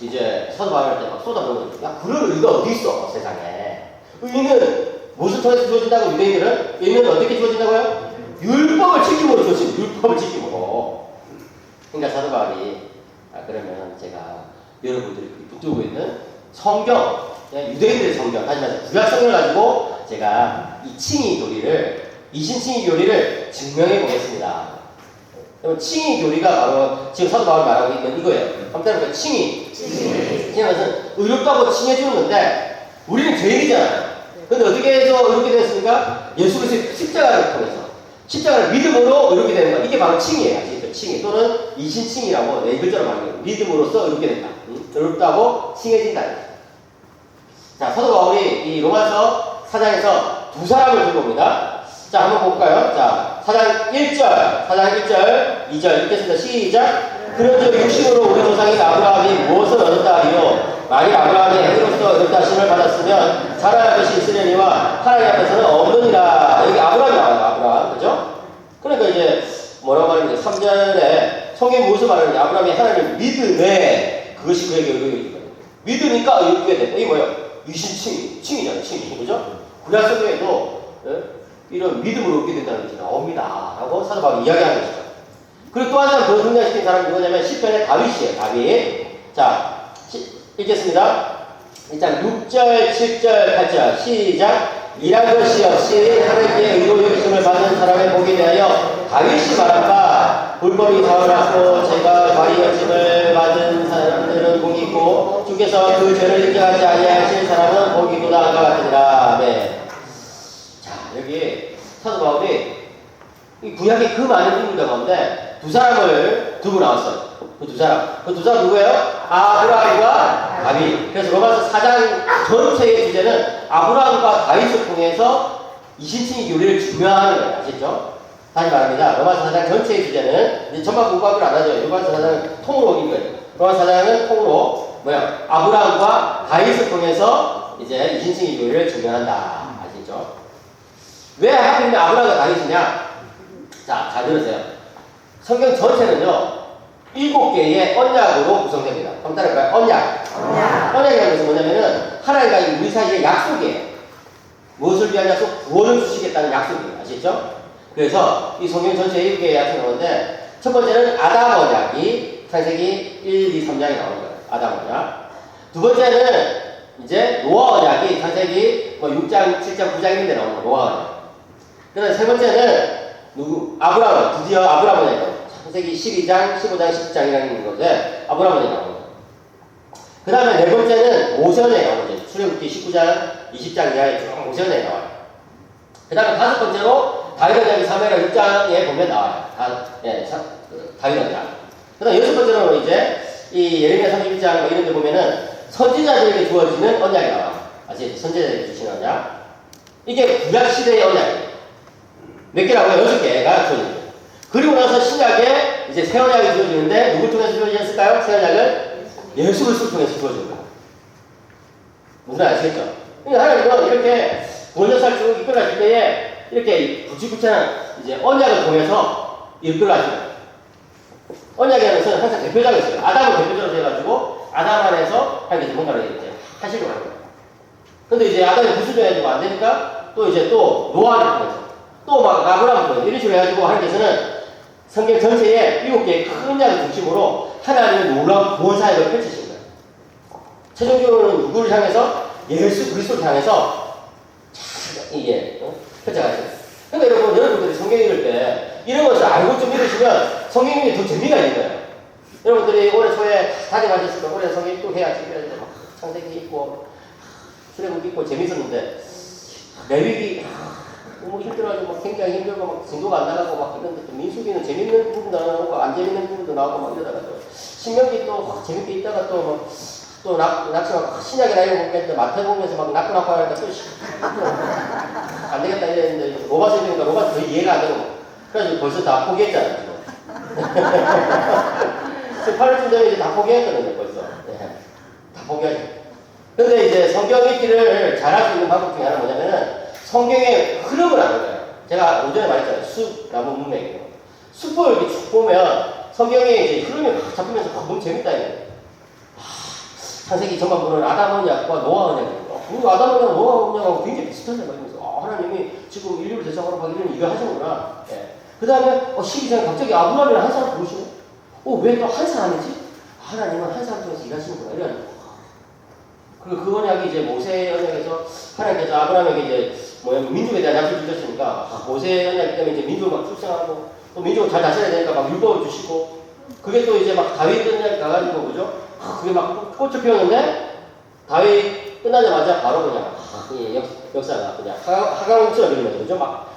Speaker 1: 이제 사도 바울한테 막 쏟아부는 거죠. 야, 그런 의가 어디 있어, 세상에. 의는 무엇을 통해서 주어진다고 유대인들은? 의는 어떻게 주어진다고요? 율법을 지킴으로 주어진 율법을 지킴으로. 그러니까 사도 바울이 그러면 제가 여러분들이 붙들고 있는 성경, 유대인들의 성경, 다시 말해서 구약 성경을 가지고 제가 이 칭의 교리를, 이신칭의 교리를 증명해 보겠습니다. 그럼 칭의 교리가 바로 지금 사도 바울이 말하고 있는 이거예요. 한번 때려볼까요? 칭의. 칭의는 의롭다고 칭해주는 건데 우리는 죄인이잖아요. 근데 어떻게 해서 이렇게 됐습니까? 예수 그리스도의 십자가를 통해서. 십자가를 믿음으로 이렇게 되는 거야. 이게 바로 칭의예요. 아시죠? 칭의. 또는 이신칭의라고 네 글자로 말하는 거예요. 믿음으로써 이렇게 된다. 의롭다고 칭해진다. 자, 사도 바울이 이 로마서 4장에서 두 사람을 들고 옵니다. 자, 한번 볼까요? 자, 4장 1절, 2절 읽겠습니다. 시작. 그런즉 육신으로 우리 조상인 아브라함이 무엇을 얻었다 하리요? 만일 아브라함이 행위로서 얻었다 하심을 받았으면 자라날 것이 있으려니와 하나님 앞에서는 없느니라. 여기 아브라함이 나와요. 아브라함. 그죠? 그러니까 이제 뭐라고 말하는지 3절에 성경이 무엇을 말하느냐? 아브라함이 하나님을 믿음에 그것이 그에게 의롭게 되는 거예요. 믿으니까 의롭게 된다. 이게 뭐예요? 유신칭이잖아요. 칭이. 그죠? 구약 성경에도 이런 믿음으로 얻게 된다는 것이 나옵니다. 라고 사도 바울이 이야기하는 것이죠. 그리고 또 한 사람 더 등장시킨 사람이 누구냐면 시편의 다윗이에요. 다윗. 자, 읽겠습니다. 일단 6절, 7절, 8절 시작. 일한 것이 없이 하나님께 의로 여기심을 받는 사람의 복에 대하여 다윗이 말한 바 불법이 사흘하고 제가 과히 여김을 받은 사람들은 복이 있고 주께서 그 죄를 인정하지 아니하실 사람은 복이 있도다 같으니라. 네. 자, 여기 사도 바울이 이 구약의 그 많은 인물들 가운데 두 사람을 두고 나왔어요. 그 두 사람 누구예요? 아브라함과 다윗. 그래서 로마서 4장 전체의 주제는 아브라함과 다윗을 통해서 이신칭의 교리를 증명하는 거예요. 아시죠? 다시 말합니다. 로마서 4장 전체의 주제는 이제 전반 공부를 안 하죠. 로마서 4장은 통으로 읽어요. 로마서 4장은 통으로 아브라함과 다윗을 통해서 이제 이신칭의 교리를 증명한다. 아시죠? 왜 하필이면 아브라함과 다윗이냐? 자, 잘 들으세요. 성경 전체는요. 7개의 언약으로 구성됩니다. 한번 따라해볼까요? 언약이라는 것은 뭐냐면은 하나님과 우리 사이의 약속이에요. 무엇을 위한 약속? 구원을 주시겠다는 약속이에요. 아시죠? 그래서 이 성경 전체에 7개의 약속이 나오는데 첫 번째는 아담 언약이 창세기 1, 2, 3장에 나오는 거예요. 아담 언약. 두 번째는 이제 노아 언약이 창세기 6장, 7장, 9장인데 나오는 거예요. 노아 언약. 그다음에 세 번째는 아브라함, 드디어 아브라함 언약이에요. 창세기 12장, 15장, 10장이라는 건데 아브라함이 나오는 거예요. 그 다음에 네 번째는 모세언에 나오는 거죠. 출애굽기 19장, 20장 이하에 쭉 모세언에 나와요. 그 다음에 다섯 번째로 다윗 언약이 사무엘하 6장에 보면 나와요. 다윗 언약. 그 다음에 여섯 번째로 이제 이 예레미야 31장 이런 데 보면은 선지자들에게 주어지는 언약이 나와요. 아시죠? 선지자들에게 주시는 언약. 이게 구약 시대의 언약이에요. 몇 개라고요? 6개가 주어집니다. 그리고 나서 신약에 이제 새 언약이 주어지는데 누굴 통해서 주어졌을까요? 새 언약을 예수 그리스도를 통해서 주어진 거예요. 무슨 아시겠죠? 그러니까 하나님은 이렇게 구원역사를 쭉 이끌어가실 때에 이렇게 부치부치한 이제 언약을 통해서 이끌어가시는 거예요. 언약이라는 것은 항상 대표자가 있어요. 아담을 대표적으로 해가지고 아담 안에서 하나님께서 뭔가를 이제 하시려고 하는 거예요. 근데 이제 아담이 부수져가지고 안 되니까 또 이제 또 노아를 통해서 또 막 아브라함을 통해서 이런 식으로 해가지고 하나님께서는 성경 전체에 7개의 큰 언약을 중심으로 하나님의 놀라운 구원 사역을 펼치신 거예요. 최종적으로는 누구를 향해서? 예수 그리스도를 향해서 이게 펼쳐가시는 거예요. 그러니까 여러분들이 성경 읽을 때 이런 것을 알고 좀 읽으시면 성경 읽기 더 재미가 있는 거예요. 여러분들이 올해 초에 다짐하셨을 때 올해 성경 읽고 해야지. 그래서 막 창세기 읽고 출애굽 읽고 재밌었는데 레위기 너무 힘들어가지고 막 굉장히 힘들고 막 진도가 안 나가고 막 이런데 또 민수기는 재밌는 부분도 나오고 안 재밌는 부분도 나오고 막 이러다가 또 신명기 또 재밌게 있다가 또 낚시 막 신약에 나이고 보니까 마태복음에서 막 낳고 하니까 또 안 되겠다 이랬는데 로마서 읽으니까 로마서 거의 이해가 안 되고 그래가지고 벌써 다 포기했잖아요. 지금 8월쯤 되면 이제 다 포기했거든요. 벌써. 네. 다 포기하죠. 근데 이제 성경 읽기를 잘할 수 있는 방법 중에 하나는 뭐냐면은 성경의 흐름을 아는 거예요. 제가 오전에 말했잖아요. 숲, 나무, 문맥이요. 숲을 이렇게 쭉 보면 성경의 이제 흐름이 확 잡히면서 너무 재밌다 이거예요. 창세기 전반 보는 아담 언약과 노아 언약이에요. 우리 아담 언약과 노아 언약하고 굉장히 비슷하네. 이러면서 하나님이 지금 인류를 대상으로 하기 이런 일을 하시는구나. 예. 그 다음에 12장에 갑자기 아브라함이랑 한 사람 부르시네. 왜 또 한 사람이지? 하나님은 한 사람 통해서 일하시는구나. 이래가지고. 그리고 그 언약이 이제 모세 언약에서 하나님께서 아브라함에게 이제 민족에 대한 약속을 주셨으니까 모세 언약 때문에 이제 민족을 막 출생하고 또 민족을 잘 다스려야 되니까 막 율법을 주시고 그게 또 이제 막 다윗 언약 가가지고 그죠? 그게 막 꽃을 피웠는데 다윗 끝나자마자 바로 그냥 역사가 그냥 하강처럼 이런 거죠. 그죠? 막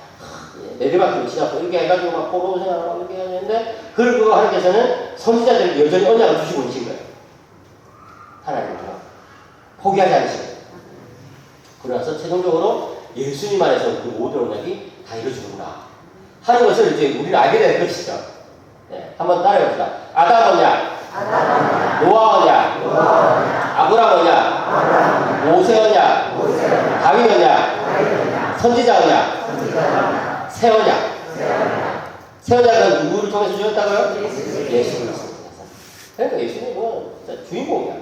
Speaker 1: 내리막길을 지나고 이렇게 해가지고 막 포로 생활하고 막 이렇게 하는데 그리고 하나님께서는 선지자들에게 여전히 언약을 주시고 계신 거예요. 하나님은요. 포기하지 않으시고 그래서 최종적으로 예수님 안에서 그 모든 언약이 다 이루어지는구나 하는 것을 이제 우리는 알게 되는 것이죠. 네, 한번 따라해봅시다. 아담 언약, 노아 언약, 아브라함 언약, 모세 언약, 다윗 언약, 선지자 언약, 새 언약. 새 언약은 누구를 통해서 주셨다고요? 예수 그리스도. 그러니까 예수님은 진짜 주인공이야.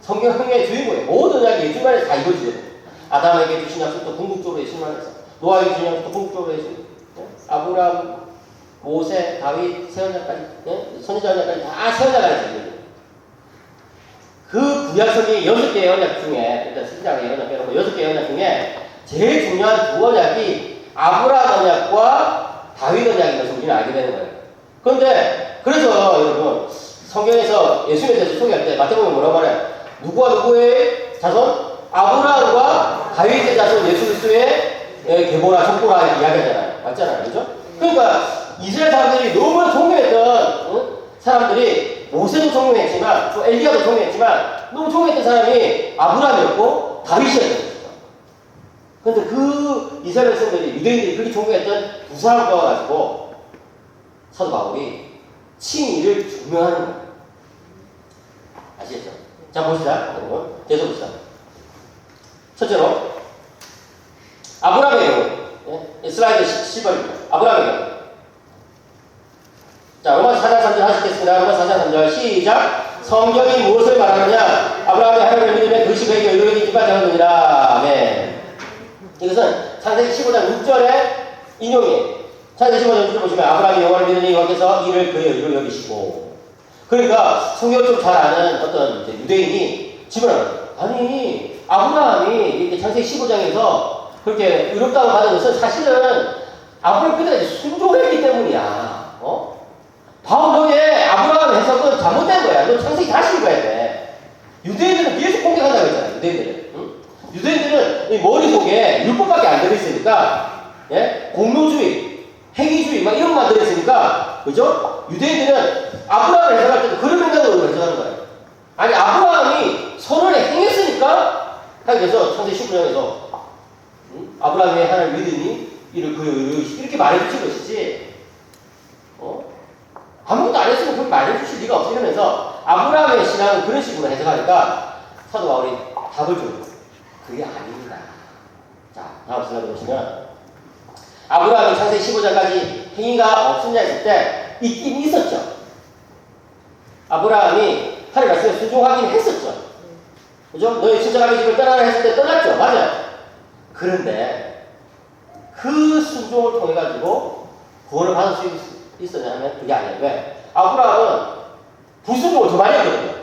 Speaker 1: 성경의 주인공이에요. 모든 언약이 예수님 안에서 다 이루어지거든요. 아담에게 주신 약속도 궁극적으로 예수님 안에서 노아의 주님부터 궁극적으로 해서 아브라함, 모세, 다윗, 세언자까지, 선지자까지 다 세언자가 있어요. 그 구약성의 6개의 언약 중에, 일단 선지자의 언약 빼놓고 6개의 언약 중에 제일 중요한 두 언약이 아브라함 언약과 다윗 언약인 것을 우리는 알게 되는 거예요. 그런데 그래서 여러분 성경에서 예수님에 대해서 소개할 때 마태복음에 뭐라고 말해요? 누구와 누구의 자손? 아브라함과 다윗의 자손 예수 그리스도의 계보라 족보라 이야기하잖아요. 맞잖아요. 그죠? 그러니까 이스라엘 사람들이 너무나 존경했던 사람들이 모세도 존경했지만 또 엘리야도 존경했지만 너무 존경했던 사람이 아브라함이었고 다윗이었어요. 그런데 그 이스라엘 백성들이 유대인들이 그렇게 존경했던 두 사람과 가지고 사도 바울이 칭의를 증명하는 거예요. 아시겠죠? 자 보시자. 여러분 계속 보시자. 첫째로 아브라함의 경우 슬라이드 10번입니다. 아브라함의 경우 자 로마서 4장 3절 하시겠습니다. 로마서 4장 3절 시작. 성경이 무엇을 말하느냐 아브라함이 하나님을 믿으면 그것이 그에게 의로움이 되기까지 하느니라. 아멘. 이것은 창세기 15장 6절의 인용이에요. 창세기 15장 6절 보시면 아브라함이 여호와를 믿으니 여호와께서 이를 그의 의로 여기시고. 그러니까 성경을 좀 잘 아는 어떤 유대인이 질문하는 아니 아브라함이 이렇게 창세기 15장에서 그렇게 의롭다고 받은 것은 사실은 아브라함 그들에게 순종했기 때문이야. 바울 너의 아브라함 해석은 잘못된 거야. 너 창세기 다시 읽어야 돼. 유대인들은 계속 공격한다고 했잖아. 유대인들은. 응? 유대인들은 이 머릿속에 율법밖에 안 들어있으니까 공로주의, 행위주의 막 이런 것만 들어있으니까 그죠? 유대인들은 아브라함을 해석할 때도 그런 생각으로 해석하는 거예요. 아니 아브라함이 선을 행했으니까 하나님께서 창세기 15장에서 아브라함이 하나님을 믿으니 이를 그의 의로 이렇게 말해주신 것이지 아무것도 안 했으면 그렇게 말해주실 리가 없어 이러면서 아브라함의 신앙은 그런 식으로 해석하니까 사도 바울이 답을 줘요. 그게 아닙니다. 자 다음 슬라이드 보시면 아브라함이 창세기 15장까지 행위가 없었냐 했을 때 있긴 있었죠. 아브라함이 하나님 말씀에 순종하긴 했었죠. 그죠? 너희 친척아비 집을 떠나라 했을 때 떠났죠. 맞아요. 그런데 그 순종을 통해 가지고 구원을 받을 수 있었냐 하면 그게 아니에요. 왜? 아브라함은 불순종을 더 많이 했거든요.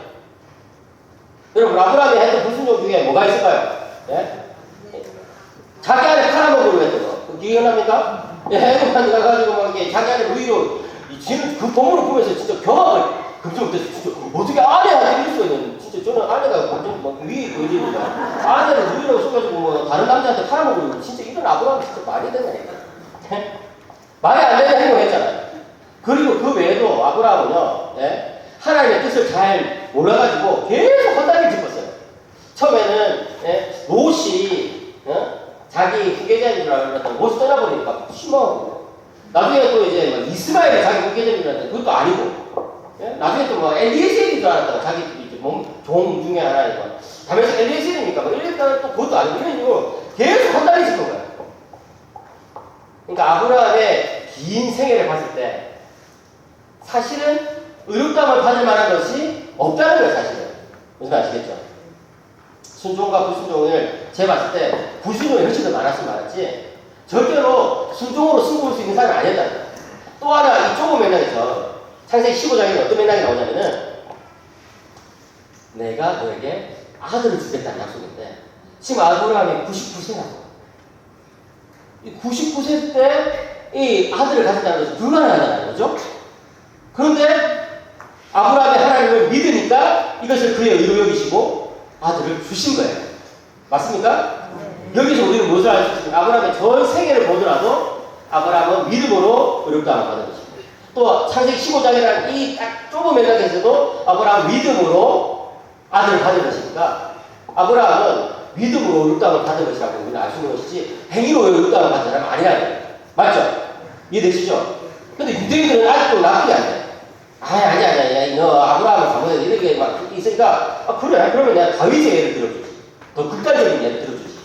Speaker 1: 여러분 아브라함이 했던 불순종 중에 뭐가 있을까요? 예? 자기 안에 팔아먹으려고 했던 거. 그 기억납니까? 해외만 가가지고 막 이렇게 자기 안에 루이로 지금 그 보물을 보면서 진짜 경악을 금방 못했어. 진짜 어떻게 아내한테 이럴 수가 있는? 진짜 저는 아내가 완전 막 위에 거지니까 아내를 루이라고 속여가지고 뭐 다른 남자한테 팔아먹으려고 진짜 이런 아브라함이 진짜 말이 되네. 말이 안 되는 행동을 했잖아요. 그리고 그 외에도 아브라함은요, 하나님의 뜻을 잘 몰라가지고 계속 헛다리를 짚었어요. 처음에는 롯이 자기 후계자인 줄 알았더니 롯이 떠나버리니까 심하고 나중에 또 이제 이스마엘이 자기 후계자인 줄 알았더니 그것도 아니고 나중에 또 뭐 엘리에셀인 줄 알았다가 자기 종 중에 하나니까 다면서 엘리에셀이니까 뭐 이랬다가 또 그것도 아니고 이런 식으로 계속 헛다리 짚은 거예요. 그러니까 아브라함의 긴 생애를 봤을 때 사실은 의롭다함을 받을 만한 것이 없다는 거예요. 사실은 무슨 아시겠죠? 순종과 불순종을 제가 봤을 때 불순종이 훨씬 더 많았으면 많았지 절대로 순종으로 승부할 수 있는 사람이 아니었다는 거예요. 또 하나 이 좁은 맥락에서 창세기 15장에 어떤 맥락이 나오냐면은 내가 너에게 아들을 주겠다는 약속인데 지금 아브라함이 99세라고 99세 때 이 아들을 가졌다는 것은 불가능하다는 거죠. 그런데 아브라함이 하나님을 믿으니까 이것을 그의 의로 여기시고 아들을 주신 거예요. 맞습니까? 여기서 우리는 무엇을 알 수 있습니까? 아브라함의 전 세계를 보더라도 아브라함은 믿음으로 의롭다함을 받은 것입니다. 또 창세기 15장이라는 이 딱 좁은 맥락에서도 아브라함은 믿음으로 아들을 받은 것이니까 아브라함은 믿음으로 의롭다함을 받은 것이라고 우리는 알 수 있는 것이지 행위로 의롭다함을 받은 사람은 아니라는 거예요. 맞죠? 이해되시죠? 근데 유대인들은 아직도 납득이 안 돼. 아니야. 너 아브라함을 잘못해서 이렇게 막 있으니까 그래. 그러면 내가 다윗의 예를 들어주지. 더 극단적인 예를 들어주지.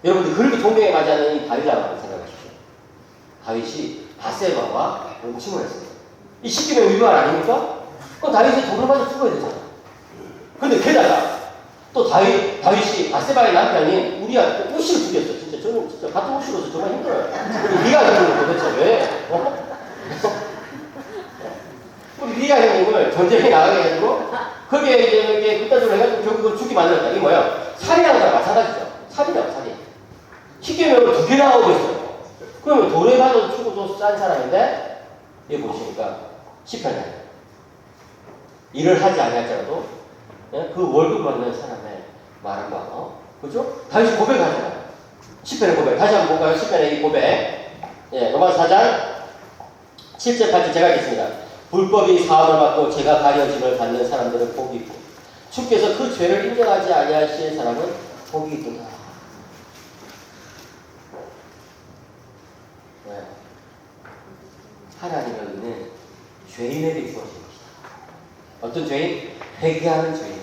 Speaker 1: 여러분들 그렇게 존경에 맞지 않는 이 다윗이라고 생각하십시오. 다윗이 바세바와 옹침을 했어요. 이 십계명 위반 아닙니까? 그럼 다윗이 돌을 맞아 죽어야 되잖아. 근데 게다가 또 다윗이 바세바의 남편인 우리아를 또 우시를 죽였어. 진짜 저는 진짜 같은 옷으로서 정말 힘들어요. 우리 리아 형님은 도대체 왜? 우리 리아 형님을 전쟁에 나가게 해가지고 거기에 이제 극단적으로 해가지고 결국은 죽게 만들었다. 이게 뭐야? 살인하는 거랑 마찬가지죠. 살인이라고 살인. 십계명을 2개나 하고 있어요. 그러면 돌에 맞아도 죽어도 싼 사람인데 여기 보시니까 시편에 일을 하지 아니할지라도 그 월급 받는 사람의 말한 거, 그죠? 다시 고백하잖아요. 시편의 고백. 다시 한번 볼까요? 시편의 이 고백. 예, 로마서 4장 7절 8절 제가 읽겠습니다. 불법이 사함을 받고 죄가 가려짐을 받는 사람들은 복이 있고 주께서 그 죄를 인정하지 아니하실 사람은 복이 있도다. 네. 하나님의 의는 죄인에게 주어진 것이다. 어떤 죄인? 회개하는 죄인.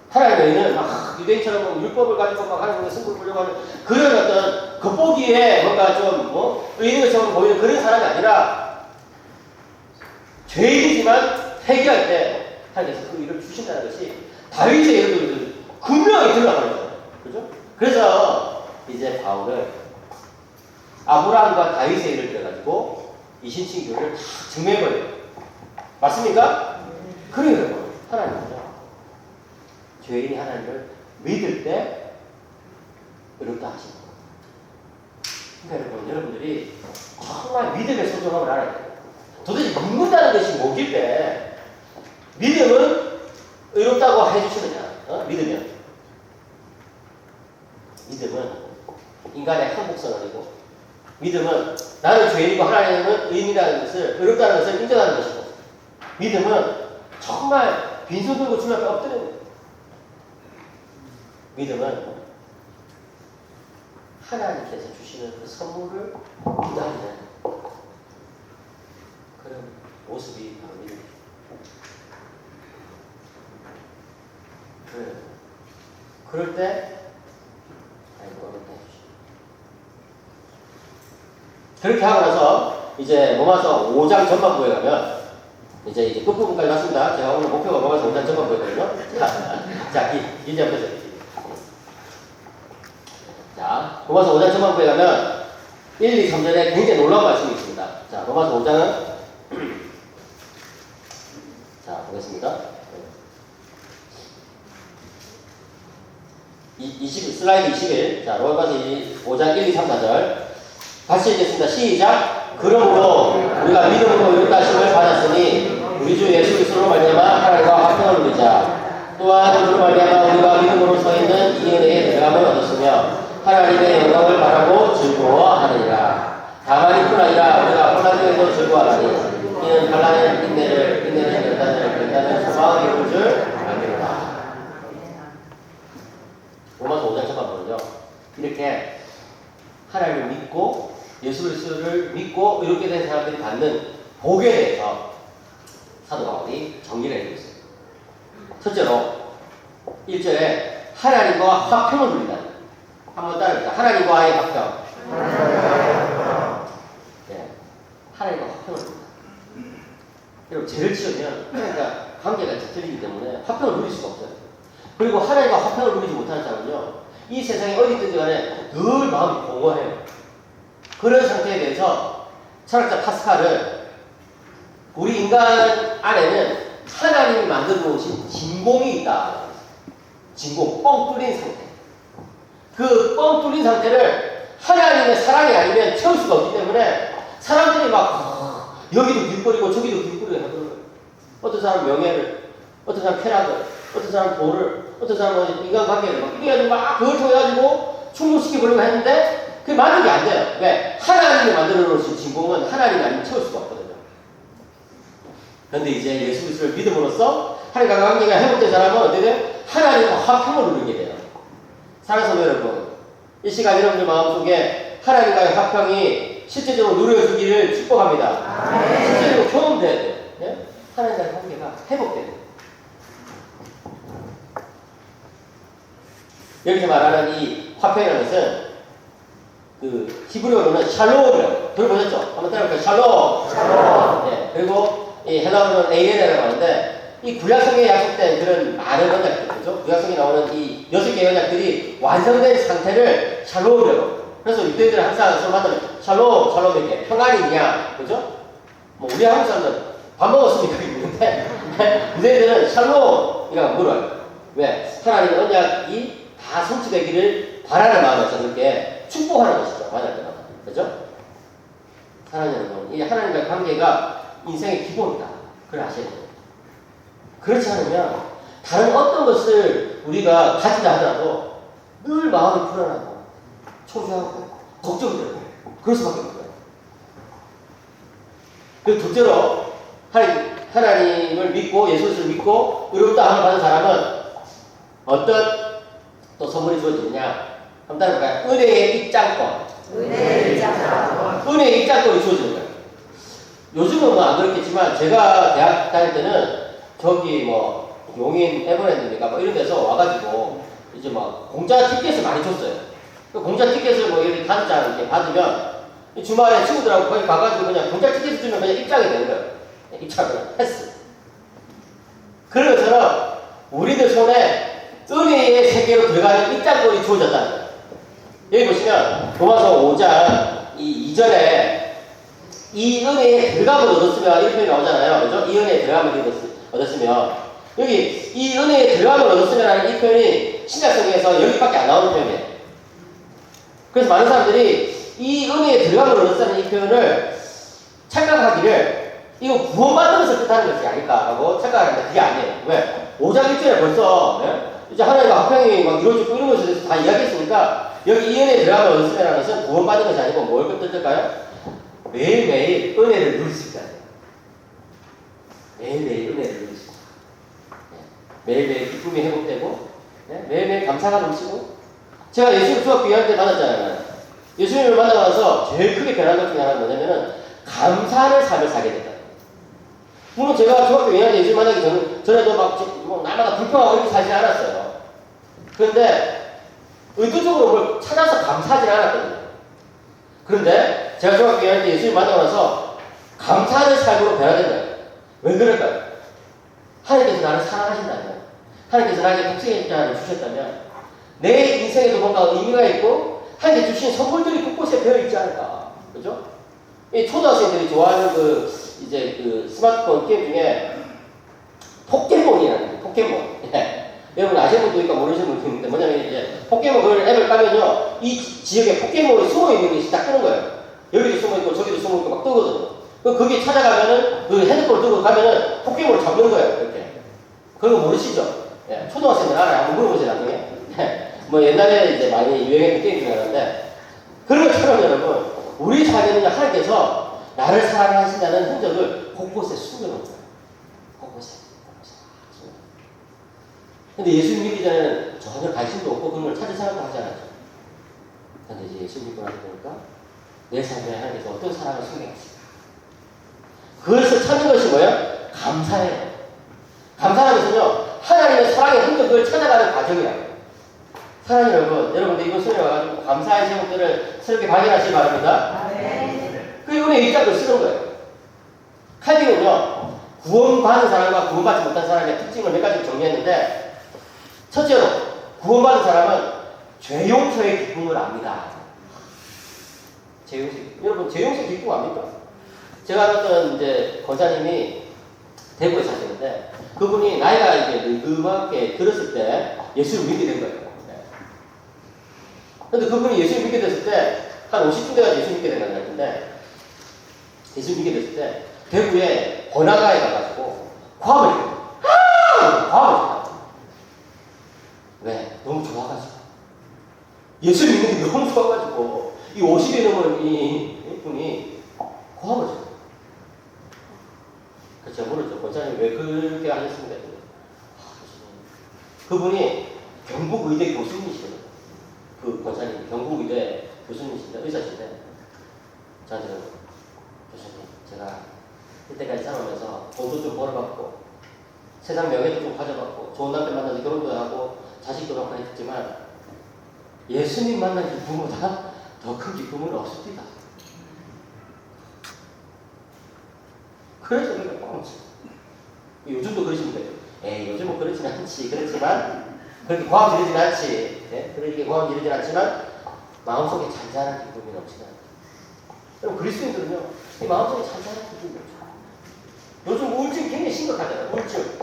Speaker 1: 하나님의 의는 막 유대인처럼 율법을 가지고 막 하나님의 승부를 보려고 하는 그런 어떤 겉보기에 뭔가 좀 의인처럼 보이는 그런 사람이 아니라 죄인이지만 회개할 때 하나님께서 그 일을 주신다는 것이 다윗의 예를 분명히 드러나는 거죠. 그죠? 그래서 이제 바울은 아브라함과 다윗의 일을 들어가지고 이신칭교를 다 증명해버려요. 맞습니까? 그러니까 하나님은요. 죄인이 하나님을 믿을 때 어렵다 하시는 거예요. 그러니까 여러분들이 정말 믿음의 소중함을 알아야 돼요. 도대체 믿는다는 것이 뭐길 때 믿음은 의롭다고 해주시느냐? 믿으면 믿음은 인간의 항복선언이고 믿음은 나는 죄인이고 하나님은 의인이라는 것을 의롭다는 것을 인정하는 것이고 믿음은 정말 빈손 들고 주님 앞에 엎드리는 거예요. 믿음은 하나님께서 주시는 그 선물을 기다리는 그런 모습이 바로 믿음이에요. 그럴 때 하나님과 어렵다 해주시죠. 그렇게 하고 나서 이제 로마서 5장 전반부에 가면 이제 끝부분까지 왔습니다. 제가 오늘 목표가 로마서 5장 전반부였거든요. 자, 이제 보세요. 자, 로마서 5장 전반부에 가면 1, 2, 3절에 굉장히 놀라운 말씀이 있습니다. 자, 로마서 5장은 자, 보겠습니다. 슬라이드 21. 자, 로마서 5장 1, 2, 3, 4절. 같이 읽겠습니다. 시작. 그러므로 우리가 믿음으로 의롭다 하심을 받았으니 우리 주 예수 그리스도로 말미암아 하나님과 화평을 누리자. 또한 그로 말미암아 우리가 믿음으로 서 있는 이 은혜에 들어감을 얻었으며 하나님의 영광을 바라고 즐거워하느니라. 다만 이뿐 아니라 우리가 환난에도 즐거워하나니 이는 환난은 인내를, 인내는 연단을, 소망을 이룰 줄 알미로다. 로마서 5장 전반부는요. 이렇게 하나님을 믿고 예수 그리스도를 믿고 이렇게 된 사람들이 받는 복에 대해서 사도 바울이 정리를 해주고 있어요. 첫째로 1절에 하나님과 화평을 누린다. 한번 따라합니다. 하나님과의 화평. 네. 하나님과 화평을 누린다. 여러분, 죄를 지으면 하나님과 관계가 틀리기 때문에 화평을 누릴 수가 없어요. 그리고 하나님과 화평을 누리지 못하는 사람은요, 이 세상에 어디든지 간에 늘 마음이 공허해요. 그런 상태에 대해서 철학자 파스칼은 우리 인간 안에는 하나님이 만들어 놓으신 진공이 있다. 진공, 뻥 뚫린 상태. 그 뻥 뚫린 상태를 하나님의 사랑이 아니면 채울 수가 없기 때문에 사람들이 막 여기도 길거리고 저기도 길거리고 하는 거예요. 어떤 사람은 명예를, 어떤 사람은 쾌락을, 어떤 사람은 도를, 어떤 사람은 인간관계를 막 이래가지고 막 그걸 통해가지고 충족시켜보려고 했는데 그게 만족이 안 돼요. 왜? 하나님이 만들어 놓으신 진공은 하나님이 아니면 채울 수가 없거든요. 그런데 이제 예수 그리스도를 믿음으로써 하나님과 관계가 회복된 사람은 어떻게 돼요? 하나님과 화평을 누리게 돼요. 사랑하는 성도 여러분, 이 시간 여러분들 마음속에 하나님과의 화평이 실제적으로 누려주기를 축복합니다. 실제적으로 경험돼야 돼요. 네? 하나님과의 관계가 회복돼야 돼요. 여기서 말하는 이 화평이라는 것은 그 히브리어로는 샬롬이라고 들어보셨죠? 한번 따라볼까요? 샬롬. 네. 그리고 이 헬라어로는 에이레라고 하는데 이 구약성에 약속된 그런 많은 언약들, 그죠? 구약성에 나오는 이 6개의 언약들이 완성된 상태를 샬롬이라고. 그래서 유대인들은 항상 서로 만나면 샬롬, 샬롬 이렇게 평안이 있냐, 그죠? 뭐 우리 한국 사람들은 밥 먹었습니까? 이러는데 유대인들은 샬롬이라고 물어요. 왜? 하나님의 언약이 다 성취되기를 바라는 마음에서 그렇게 축복하는 것이죠. 만날 때마다. 그죠? 사랑하는 여러분, 이 하나님과의 관계가 인생의 기본이다. 그걸 아셔야 돼요. 그렇지 않으면 다른 어떤 것을 우리가 가진다 하더라도 늘 마음이 불안하고 초조하고 걱정되고 그럴 수밖에 없어요. 그리고 둘째로 하나님을 믿고 예수를 믿고 의롭다 함을 받은 사람은 어떤 또 선물이 주어지느냐? 한번 따라볼까요? 은혜의 입장권.
Speaker 2: 은혜의 입장권.
Speaker 1: 은혜의 입장권이 주어지는 거예요. 요즘은 뭐 안 그렇겠지만 제가 대학 다닐 때는 저기 뭐 용인 에버랜드니까 뭐 이런 데서 와가지고 이제 막 공짜 티켓을 많이 줬어요. 그 공짜 티켓을 뭐 이렇게 다섯 장 이렇게 받으면 주말에 친구들하고 거기 가가지고 그냥 공짜 티켓을 주면 그냥 입장이 되는 거예요. 입장을 했어. 그런 것처럼 우리들 손에 은혜의 세계로 들어가는 입장권이 주어졌다는 거예요. 여기 보시면 로마서 5장 이전에 이 은혜에 들어감을 얻었으면 이런 표현이 나오잖아요. 그죠? 이 은혜에 들어감을 얻었으면 여기 이 은혜에 들어감을 얻었으면 하는 이 표현이 신약성경에서 여기밖에 안 나오는 표현이에요. 그래서 많은 사람들이 이 은혜에 들어감을 얻었다는 이 표현을 착각하기를 이거 구원받는 것을 뜻하는 것이 아닐까라고 착각하는데 그게 아니에요. 왜? 5장 1절에 벌써 이제 하나님과 화평이 막 이루어지고 이런 것에 대해서 다 이야기했으니까 여기 이 은혜에 들어감을 얻었으면 하는 것은 구원받는 것이 아니고 뭘 뜻할까요? 매일매일 은혜를 누릴 수 있다는 거예요. 매일매일 은혜를 누릴 수 있다. 매일매일 기쁨이 회복되고 매일매일 감사가 넘치고 제가 예수를 중학교 2학년 때 만났잖아요. 예수님을 만나고 나서 제일 크게 변한 것 중에 하나가 뭐냐면은 감사하는 삶을 살게 됐다. 물론 제가 중학교 2학년 때 예수를 만나기 전에도 막 날마다 불평하고 이렇게 살지 않았어요. 그런데 의도적으로 뭘 찾아서 감사하지 않았거든요. 그런데 제가 중학교 2학년 때 예수님 만나고 나서 감사하는 삶으로 변화된 거예요. 왜 그럴까요? 하나님께서 나를 사랑하신다면, 하나님께서 나에게 독생의 자를 주셨다면, 내 인생에도 뭔가 의미가 있고, 하나님께 주신 선물들이 곳곳에 배어 있지 않을까. 그죠? 이 초등학생들이 좋아하는 그 스마트폰 게임 중에 포켓몬이라는 게 포켓몬. 여러분 아시는 분도 있고 모르시는 분도 있는데 뭐냐면 이제 포켓몬 그 앱을 까면요 이 지역에 포켓몬이 숨어 있는 게 딱 뜨는 거예요. 여기도 숨어 있고 저기도 숨어 있고 막 뜨거든요. 거기 찾아가면은 그 핸드폰을 들고 가면은 포켓몬을 잡는 거예요. 이렇게. 그거 모르시죠? 예, 초등학생들 알아요. 한번 물어보세요 나중에. 뭐 옛날에 이제 많이 유행했던 게임 중에 하나인데 그런 것처럼 여러분 우리 삶에는 하나님께서 나를 사랑하신다는 흔적을 곳곳에 숨겨놓은 거예요. 곳곳에. 근데 예수 믿기 전에는 전혀 관심도 없고 그런 걸 찾을 생각도 하지 않았죠. 근데 이제 예수 믿고 나서 보니까 내 삶에 하나님께서 어떤 사랑을 숨겨놨을까. 그것을 찾는 것이 뭐예요? 감사해요. 감사하면서요 하나님의 사랑의 흔적을 찾아가는 과정이라고. 사랑하는 여러분, 여러분들 이번 수련회 와가지고 감사의 제목들을 새롭게 발견하시기 바랍니다. 그 은혜의 입장을 쓰는 거예요. 칼빈은요 구원받은 사람과 구원받지 못한 사람의 특징을 몇 가지 정리했는데 첫째로 구원받은 사람은 죄 용서의 기쁨을 압니다. 죄 용서. 여러분 죄 용서 기쁨 압니까? 제가 알았던 이제 권사님이 대구에 사시는데 그분이 나이가 이제 늙음하게 들었을 때 예수를 믿게 된 거예요. 근데 그분이 예수를 믿게 됐을 때 한 50분 돼가지고 예수 믿게 된 것 같은데 예수 믿게 됐을 때 대구에 번화가에 가가지고 과음을 했거든요. 과음을 했거든요. 왜? 너무 좋아가지고. 예수 믿는 게 너무 좋아가지고 이 50이 넘은 이 분이 과음을 했어요. 제가 모르죠. 권사님 왜 그렇게 하셨습니까? 그분이 경북의대 교수님이시거든요. 그 권사님 경북의대 교수님이신데 의사신데 저한테 교수님 제가 이때까지 살아오면서 돈도 좀 벌어봤고 세상 명예도 좀 가져봤고 좋은 남편 만나서 결혼도 하고 자식도 낳고 했지만 예수님 만난 기쁨보다 더 큰 기쁨은 없습니다. 그래서 우리가 뻥치. 요즘도 그러시면 돼요. 에이 요즘은 그렇지는 않지. 그렇지만 그렇게 고함 지르진 않지. 예? 그렇게 고함 지르진 않지만 마음속에 잔잔한 기쁨이 넘치다. 그럼 그리스도인들은요, 이 마음속에 잔잔한 기쁨이 넘쳐요. 요즘 우울증이 굉장히 심각하잖아요. 우울증.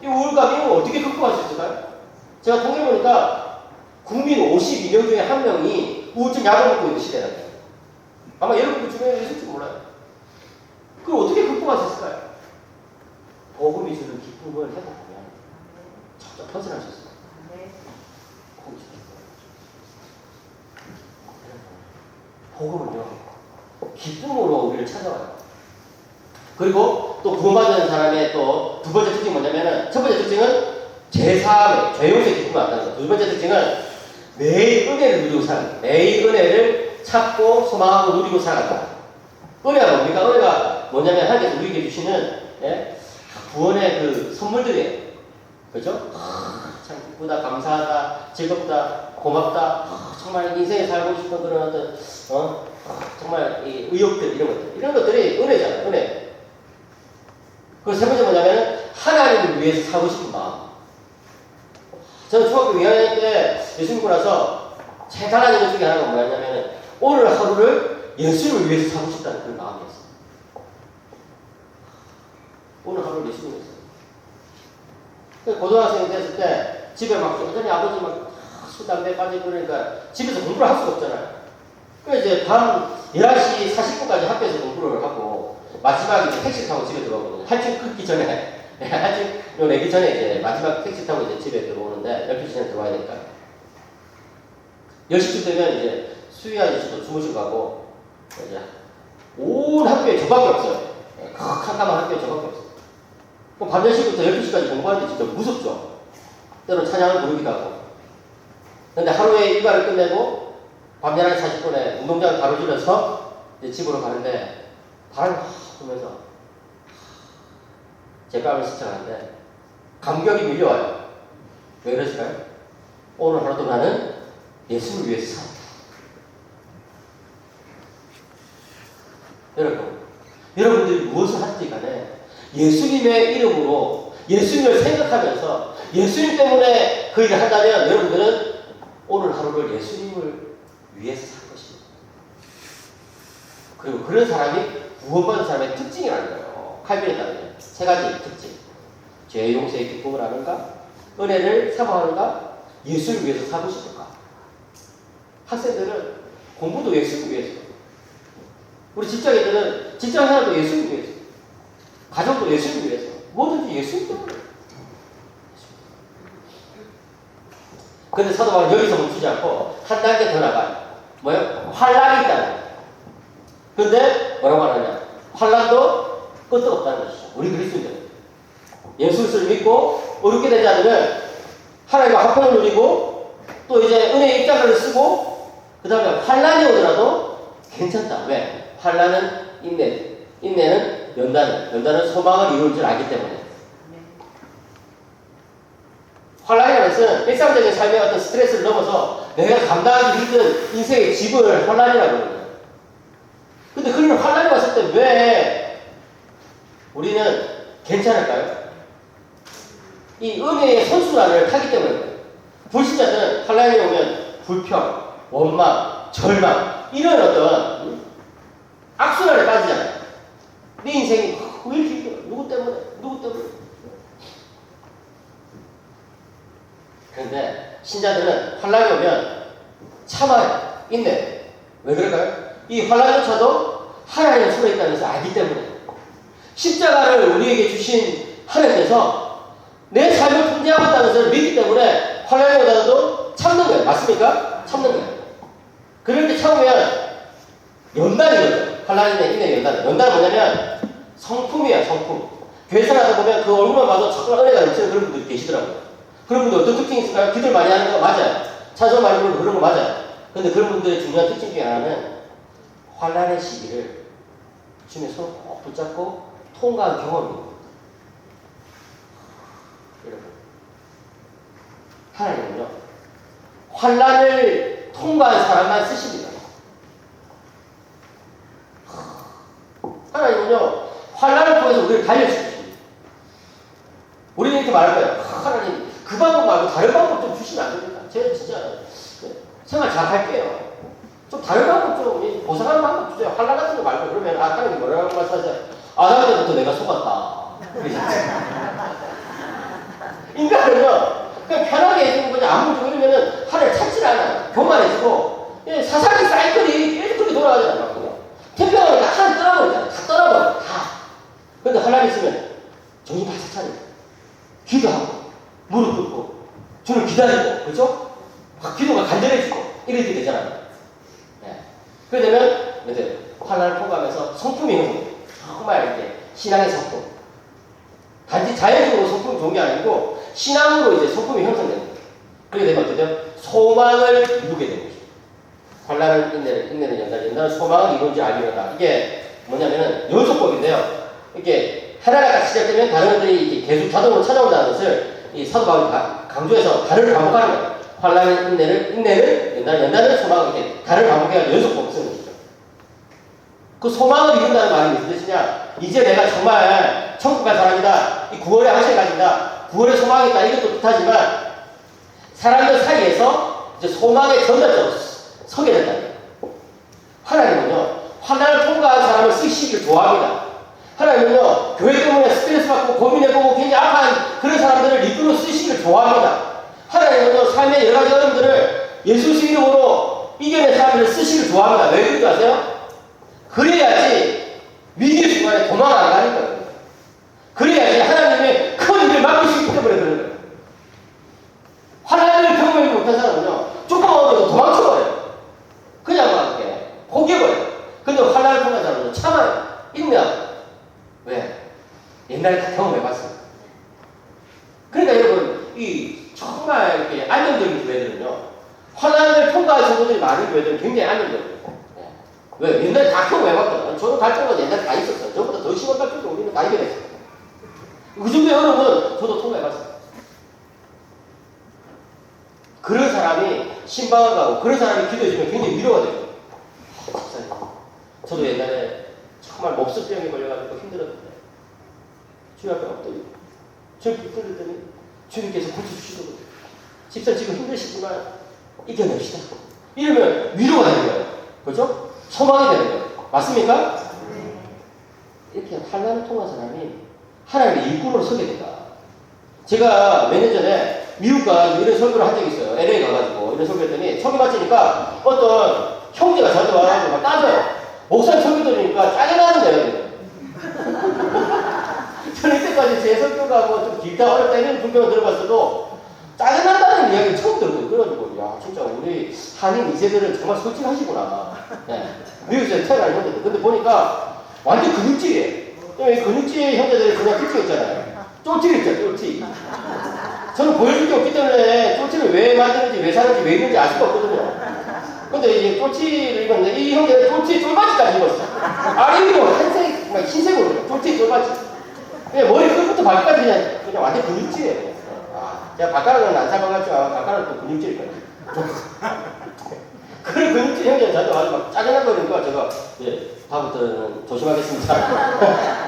Speaker 1: 이 우울감이 어떻게 극복할 수 있을까요? 제가 통계를 보니까 국민 52명 중에 1명이 우울증 약을 먹고 있는 시대라고요. 아마 여러분 주변에 있을지 몰라요. 그걸 어떻게 극복할 수 있을까요? 복음이 주는 기쁨을 회복하면 점점 벗어날 수 있어요. 복음은요, 기쁨으로 우리를 찾아와요. 그리고 또 구원받은 사람의 또 두 번째 특징이 뭐냐면은, 첫 번째 특징은 제3의 죄용서의 기쁨을 얻는다는 거예요. 두 번째 특징은 매일 은혜를 누리고 살아간다. 매일 은혜를 찾고 소망하고 누리고 살아간다. 은혜가 뭡니까? 은혜가 뭐냐면 하나님께서 우리에게 주시는, 예? 구원의 그 선물들이에요. 그렇죠? 참 기쁘다, 감사하다, 즐겁다, 고맙다, 정말 인생에 살고 싶은 그런 어떤 정말 이 의욕들 이런 것들이 은혜잖아요. 은혜. 그 세 번째 뭐냐면 하나님을 위해서 살고 싶은 마음. 저는 중학교 2학년 때 예수 믿고 나서 제일 달라진 것 중에 하나가 뭐였냐면 오늘 하루를 예수를 위해서 살고 싶다는 그런 마음이었어요. 오늘 하루를 예수를 위해서. 고등학생이 됐을 때 집에 막 여전히 아버지 막 술, 담배 빠지고 그러니까 집에서 공부를 할 수가 없잖아요. 그래서 이제 밤 11시 40분까지 학교에서 공부를 하고 마지막에 이제 택시 타고 집에 들어오거든요. 할증 끊기 전에. 할증 내기 전에 이제 마지막 택시 타고 이제 집에 들어오는데 12시 전에 들어와야 되니까. 10시쯤 되면 이제 수희 아저씨도 주무시고 가고 이제 온 학교에 저밖에 없어요. 캄캄한 학교에 저밖에 없어요. 그럼 밤 10시부터 12시까지 공부하는데 진짜 무섭죠. 때로는 찬양을 부르기도 하고. 근데 하루에 일과를 끝내고 밤 11시 40분에 운동장을 가로질러서 이제 집으로 가는데 바람이 불면서 제 뺨을 스쳐가는데 감격이 밀려와요. 왜 그랬을까요? 오늘 하루도 나는 예수를 위해서 산다. 여러분들이 무엇을 하든지 간에 예수님의 이름으로 예수님을 생각하면서 예수님 때문에 그 일을 한다면 여러분들은 오늘 하루를 예수님을 위해서 살 것입니다. 그리고 그런 사람이 구원받은 사람의 특징이라는 거예요. 칼빈에 따르면 세 가지 특징. 죄 용서의 기쁨을 하는가? 은혜를 사모하는가? 예수를 위해서 살고 싶은가? 학생들은 공부도 예수를 위해서, 우리 직장인들은 직장 생활도 예수를 위해서, 가정도 예수를 위해서, 뭐든지 예수 때문에. 근데 사도 바울은 여기서 멈추지 않고 한 단계 더 나가요. 뭐예요? 환란이 있다는 거예요. 근데 뭐라고 하느냐? 환란도 끝도 없다는 것이죠. 우리 그리스도인들. 예수를 믿고 어렵게 되지 않으면 하나님과 화평을 누리고 또 이제 은혜의 입장을 쓰고 그 다음에 환란이 오더라도 괜찮다. 왜? 환란은 인내, 인내는 연단은 소망을 이룰 줄 알기 때문에. 환란이라는 것은 일상적인 삶의 어떤 스트레스를 넘어서 내가 감당하기 힘든 인생의 집을 환란이라고 그러거든요. 근데 그런 환란이 왔을 때 왜 우리는 괜찮을까요? 이 은혜의 선순환을 타기 때문에. 불신자들은 환란이 오면 불평, 원망, 절망 이런 어떤 악순환에 빠지잖아요. 내 인생이 왜 이렇게 힘들어? 누구 때문에? 그런데 신자들은 환란이 오면 참아요. 인내. 왜 그럴까요? 이 환란조차도 하나님의 손에 있다는 것을 알기 때문에. 십자가를 우리에게 주신 하나님께서 내 삶을 통제하고 있다는 것을 믿기 때문에 환란이 오더라도 참는 거예요. 맞습니까? 참는 거예요. 그럴 때 참으면 연단이거든요. 환란이나 인내 연단. 연단은 뭐냐면 성품이야, 성품. 교회 생활하다 보면 그 얼굴만 봐도 정말 은혜가 넘치는 그런 분들이 계시더라고요. 그런 분들 어떤 특징이 있을까요? 기도를 많이 하는 거 맞아요. 찬송 많이 부르는 그런 거 맞아요. 그런데 그런 분들의 중요한 특징 중에 하나는 환란의 시기를 주님의 손을 꼭 붙잡고 통과한 경험입니다. 여러분, 하나님은요 환란을 통과한 사람만 쓰십니다. 하나님은요 환란을 통해서 우리를 달려주십니다. 우리는 이렇게 말할 거예요. 하나님 그 방법 말고 다른 방법 좀 주시면 안 됩니까? 제가 진짜 생활 잘 할게요. 좀 다른 방법 좀 보상하는 방법 주세요. 환란 같은 거 말고 그러면 하나님 뭐라고 말씀하세요? 아담 때부터 내가 속았다. 인간은요 그냥 편하게 해주는 거지 아무리 이러면은 하나님 찾질 않아요. 교만해지고 사사기 사이클이 계속 돌아가지 않거든요. 태평하니까 하나님 떠나버리잖아요. 다 떠나버려요. 다. 근데 하나님 있으면 정신 바짝 차리고 기도하고 무릎 꿇고 주를 기다리고 그렇죠? 막 기도가 간절해지고 이렇게 되잖아요. 네. 그러게 되면 이제 환난을 통과하면서 성품이 형성돼요. 정말 이렇게 신앙의 성품. 단지 자연적으로 성품이 좋은 게 아니고 신앙으로 이제 성품이 형성되는 거예요. 그렇게 되면 어떻게 돼요? 소망을 이루게 되는 거죠. 환난을 인내는 연단은 소망을 이루는지 알리려다. 이게 뭐냐면은 연속법인데요. 이렇게 하나가 딱 시작되면 다른 것들이 이렇게 계속 자동으로 찾아온다는 것을 이 사도 바울이 강조해서 단어를 반복하는 거예요. 환난을 인내는 연단은 소망을 이렇게 단어를 반복해서 연속법 쓰는 거죠. 그 소망을 이룬다는 말이 무슨 뜻이냐? 이제 내가 정말 천국 갈 사람이다. 이 9월에 확신을 가진다. 9월에 소망이 있다. 이것도 뜻하지만 사람들 사이에서 이제 소망의 전달자로 서게 된다는 거예요. 하나님은요, 환난을 통과한 사람을 쓰시기를 좋아합니다. 하나님은요, 교회 때문에 스트레스 받고 고민해보고 굉장히 아파한 그런 사람들을 이끌어 쓰시기를 좋아합니다. 하나님은요, 삶의 여러 가지 어려움들을 예수 이름으로 이겨낸 사람들을 쓰시기를 좋아합니다. 왜 그런지 아세요? 그래야지 위기 순간에 도망 안 가는 거예요. 그래야지 하나님의 큰 일을 맡길 수 있기 때문에 그런 거예요. 환난을 경험하지 못한 사람은요, 조금만 어려도 도망쳐버려요. 그냥 막 이렇게 포기해버려요. 근데 환난을 통한 사람은요, 참아요. 인내하고. 왜? 옛날에 다 경험해봤어요. 그러니까 여러분, 이 정말 이렇게 안정적인 교회들은요, 환난을 통과한 성도들이 많은 교회들은 굉장히 안정적이에요. 왜? 옛날에 다 경험해봤거든. 저는 갈등가 옛날에 다 있었어요. 저보다 더 심한 갈등도 우리는 다 이겨냈어요. 그 정도의 어려움은 저도 통과해봤어요. 그런 사람이 신방을 가고 그런 사람이 기도해주면 굉장히 위로가 돼요. 집사님, 저도 옛날에 정말 몹쓸병에 걸려가지고 힘들었는데 주님 앞에 엎드리고 주님 붙들더니 주님께서 고쳐주시더군요. 집사님 지금 힘드시지만 이겨냅시다. 이러면 위로가 되는 거예요. 그렇죠? 소망이 되는 거예요. 맞습니까? 이렇게 환난을 통한 사람이 하나님의 일꾼으로 서게 된다. 제가 몇 년 전에 미국 가서 이런 설교를 한 적이 있어요. LA 가가지고 이런 설교했더니 설교 마치니까 어떤 형제가 저한테 와가지고 막 따져요. 목사님 설교 들으니까 짜증나는데요. 저는 이때까지 제 설교가 뭐 좀 길다 어렵다 이런 불평을 들어봤어도 짜증난다는 이야기를 처음 들었거든요. 그래가지고 야 진짜 우리 한인 이세들은 정말 솔직하시구나. 네. 미국에서 태어난 형제들. 근데 보니까 완전 근육질이에요. 근육질 형제들이 그냥 특징 있잖아요. 쫄티 있죠, 쫄티. 저는 보여줄 게 없기 때문에 쫄티를 왜 만드는지, 왜 사는지, 왜 입는지 알 수가 없거든요. 근데 이제 쫄티를 입었는데 이 형제는 쫄티 쫄바지까지 입었어. 아래 위로 흰색으로 쫄티 쫄바지. 머리 끝부터 발끝까지 그냥 완전 근육질이에요. 제가 발가락은 안 잡아갔지만 발가락은 또 근육질이거든요. 그런 근육질 형제는 저한테 와서 막 짜증난 거니까 제가 다음부터는 조심하겠습니다.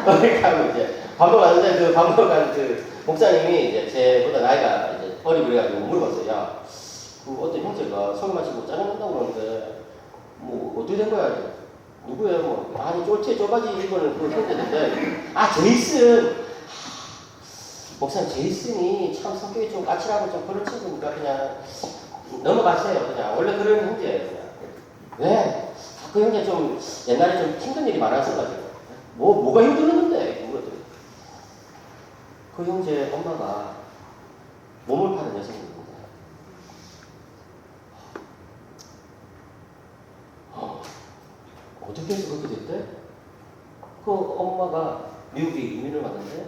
Speaker 1: 그러니까 이제 밥 먹으러 갔는데 그 밥 먹으러 간 그 목사님이 이제 제보다 나이가 이제 어리고 그래가지고 물어봤어요. 야, 그 어떤 형제가 설교 마치고 짜증난다고 그러는데 뭐 어떻게 된 거야? 누구예요? 뭐 아니 쫄티에 쫄바지 입은 그 형제인데 제이슨. 목사님 제이슨이 참 성격이 좀 까칠하고 좀 그런 친구니까 그냥 넘어가세요. 그냥 원래 그런 형제예요. 그냥. 왜? 그 형제 좀 옛날에 좀 힘든 일이 많았어가지고 뭐가 힘들었는데 물었더니 그 형제 엄마가 몸을 파는 여성입니다. 어떻게 해서 그렇게 됐대? 그 엄마가 미국에 이민을 왔는데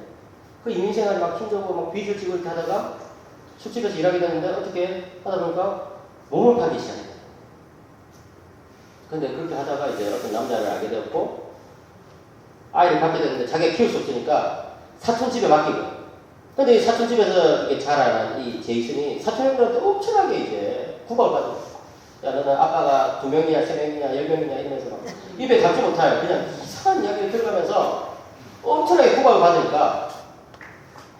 Speaker 1: 그 이민 생활이 막 힘들고 막 빚을 지고 이렇게 하다가 술집에서 일하게 되는데 어떻게 하다 보니까 몸을 파기 시작했어요. 근데 그렇게 하다가 이제 어떤 남자를 알게 되었고 아이를 갖게 됐는데 자기가 키울 수 없으니까 사촌집에 맡기고. 근데 이 사촌집에서 이게 자라난 이 제이슨이 사촌형들한테 엄청나게 이제 구박을 받아요. 야 너는 아빠가 2명이냐 3명이냐 10명이냐 이러면서 막 입에 담지 못할 그냥 이상한 이야기를 들어가면서 엄청나게 구박을 받으니까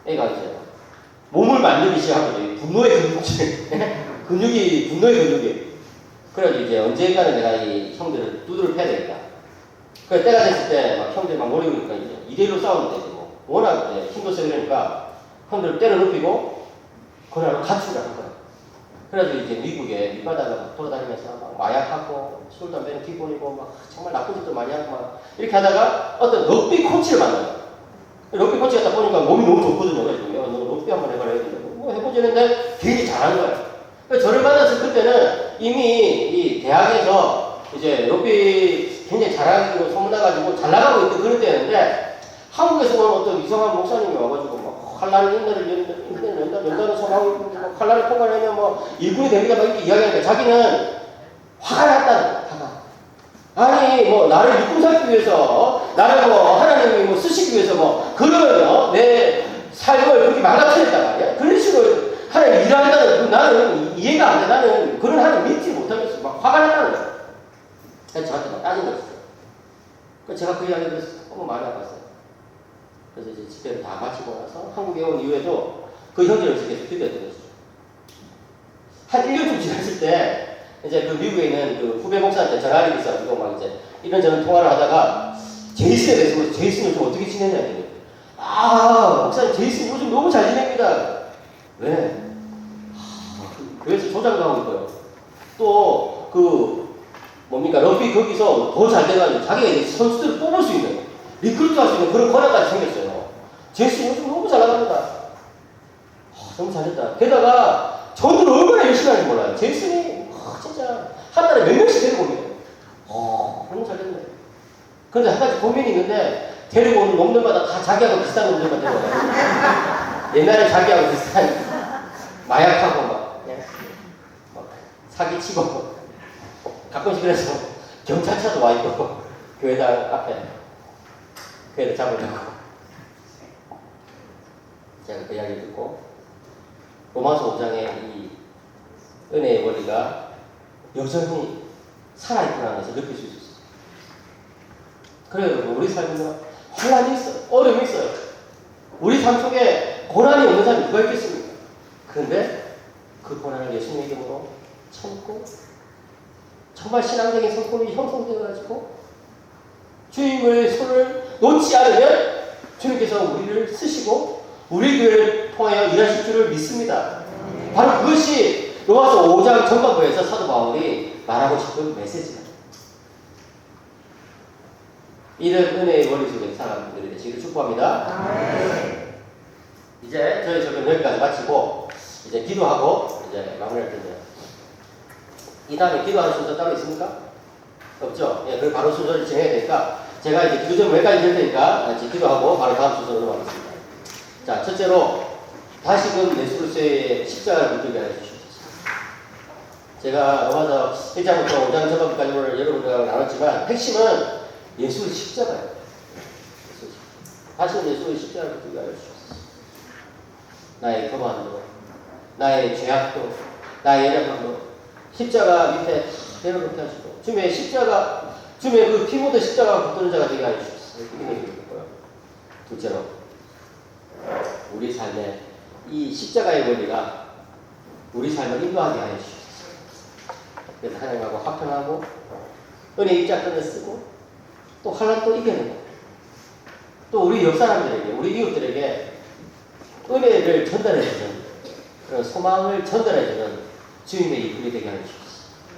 Speaker 1: 애가 이제 몸을 만들기 시작하거든요. 분노의 근육이 분노의 근육이. 그래가지고 이제 언젠가는 내가 이 형들을 두드려 패야 되겠다. 그래서 때가 됐을 때 막 형들이 막 노리고 있으니까 이제 2대1로 싸우는데 뭐 워낙 이제 힘도 세고 그러니까 형들을 때려 눕히고 그날로 가출을 한 거야. 그래가지고 이제 미국에 밑바닥을 막 돌아다니면서 막 마약하고 술, 담배는 기본이고 막 정말 나쁜 짓도 많이 하고 막 이렇게 하다가 어떤 럭비 코치를 만나요. 럭비 코치가 딱 보니까 몸이 너무 좋거든요. 그래서 야, 너 럭비 한번 해봐라 했는데 뭐 해보지 했는데 되게 잘하는 거야. 그래서 저를 만났을 그때는 이미 이 대학에서 이제 럭비 굉장히 잘하고 소문나가지고 잘 나가고 있던 그런 때였는데 한국에서 보는 어떤 이상한 목사님이 와가지고 막 칼날을 연다는 소망하고 있고 막 칼날을 통과하면 뭐 일꾼이 됩니다 막 이렇게 이야기하니까 자기는 화가 났다는 거야. 화가. 아니 뭐 나를 일꾼 삼기 위해서 나를 뭐 하나님이 뭐 쓰시기 위해서 뭐 그런 내 삶을 그렇게 망가뜨렸단 말이야. 그런 식으로 하나님 일한다는 나는 이해가 안 돼. 나는 그런 하나님 믿지 못하겠어. 막 화가 났다는 거야. 그래서 저한테 막 따진 거였어요. 그래서 제가 그 이야기를 들어서 너무 많이 아팠어요. 그래서 이제 집회를 다 마치고 나서 한국에 온 이후에도 그 형제를 계속 기도했던 거죠. 한 1년쯤 지났을 때 이제 그 미국에 있는 그 후배 목사한테 전화를 있어가지고 막 이제 이런저런 통화를 하다가 제이슨에 대해서 제이슨 요즘 어떻게 지내냐 했더니 목사님 제이슨 요즘 너무 잘 지냅니다. 왜? 교회에서 조장도 하고 있고요. 또 그 뭡니까 럭비 거기서 더 잘 돼가지고 자기가 이제 선수들을 뽑을 수 있는 리크루트 할 수 있는 그런 권한까지 생겼어요. 제이슨 요즘 너무 잘 나갑니다. 너무 잘했다. 게다가 저는 얼마나 열심히 하는지 몰라요. 제이슨이 진짜 한 달에 몇 명씩 데리고 옵니다. 너무 잘됐네. 그런데 한 가지 고민이 있는데 데리고 오는 놈들마다 다 자기하고 비슷한 놈들만 데리고 와요. 옛날에 자기하고 비슷한 마약하고 막 사기치고 가끔씩 그래서 경찰차도 와 있고 교회당 앞에 교회를 잡으려고 제가 그 이야기 듣고 로마서 5장의 이 은혜의 원리가 여전히 살아있구나 해서 느낄 수 있었어요. 그래요. 우리 삶에는 혼란이 있어요. 어려움이 있어요. 우리 삶 속에 고난이 없는 사람이 누가 있겠습니까? 그런데 그 고난을 예수님의 이름으로 참고 정말 신앙적인 성품이 형성되어가지고 주님의 손을 놓지 않으면 주님께서 우리를 쓰시고 우리 교회를 통하여 일하실 줄을 믿습니다. 바로 그것이 로마서 5장 전반부에서 사도 바울이 말하고 싶은 메시지입니다. 이런 은혜의 원리 속에 사는 분들이 되시기를 축복합니다. 이제 저희 적용 여기까지 마치고 이제 기도하고 이제 마무리할 텐데요. 이 다음에 기도하는 순서 따로 있습니까? 없죠? 예, 그럼 바로 순서를 진행해야 되니까 제가 이제 기도 좀 여기까지 될 테니까 이제 기도하고 바로 다음 순서로 넘어가겠습니다. 자, 첫째로 다시금 예수그리스도의 십자가를 붙들게 하여 주시옵소서. 제가 로마서 1장부터 5장 전반부까지 오늘 여러분들과 나눴지만 핵심은 예수의 십자가예요. 다시금 예수의 십자가를 붙들게 하여 주시옵소서. 나의 거만도, 나의 죄악도, 나의 연약함도 십자가 밑에 내려놓게 하시고 주님의 십자가, 주님의 그 피 묻은 십자가가 붙드는 자가 되게 하여 주시옵소서. 이렇게 기도드리고요. 둘째로 우리 삶에 이 십자가의 원리가 우리 삶을 인도하게 하여 주시옵소서. 그래서 하나님하고 화평하고 은혜 입장권을 쓰고 또 환난도 이겨내고 또 우리 옆 사람들에게 우리 이웃들에게 은혜를 전달해주는 그런 소망을 전달해주는 주님의 이끌이 되게 하여 주시옵소서.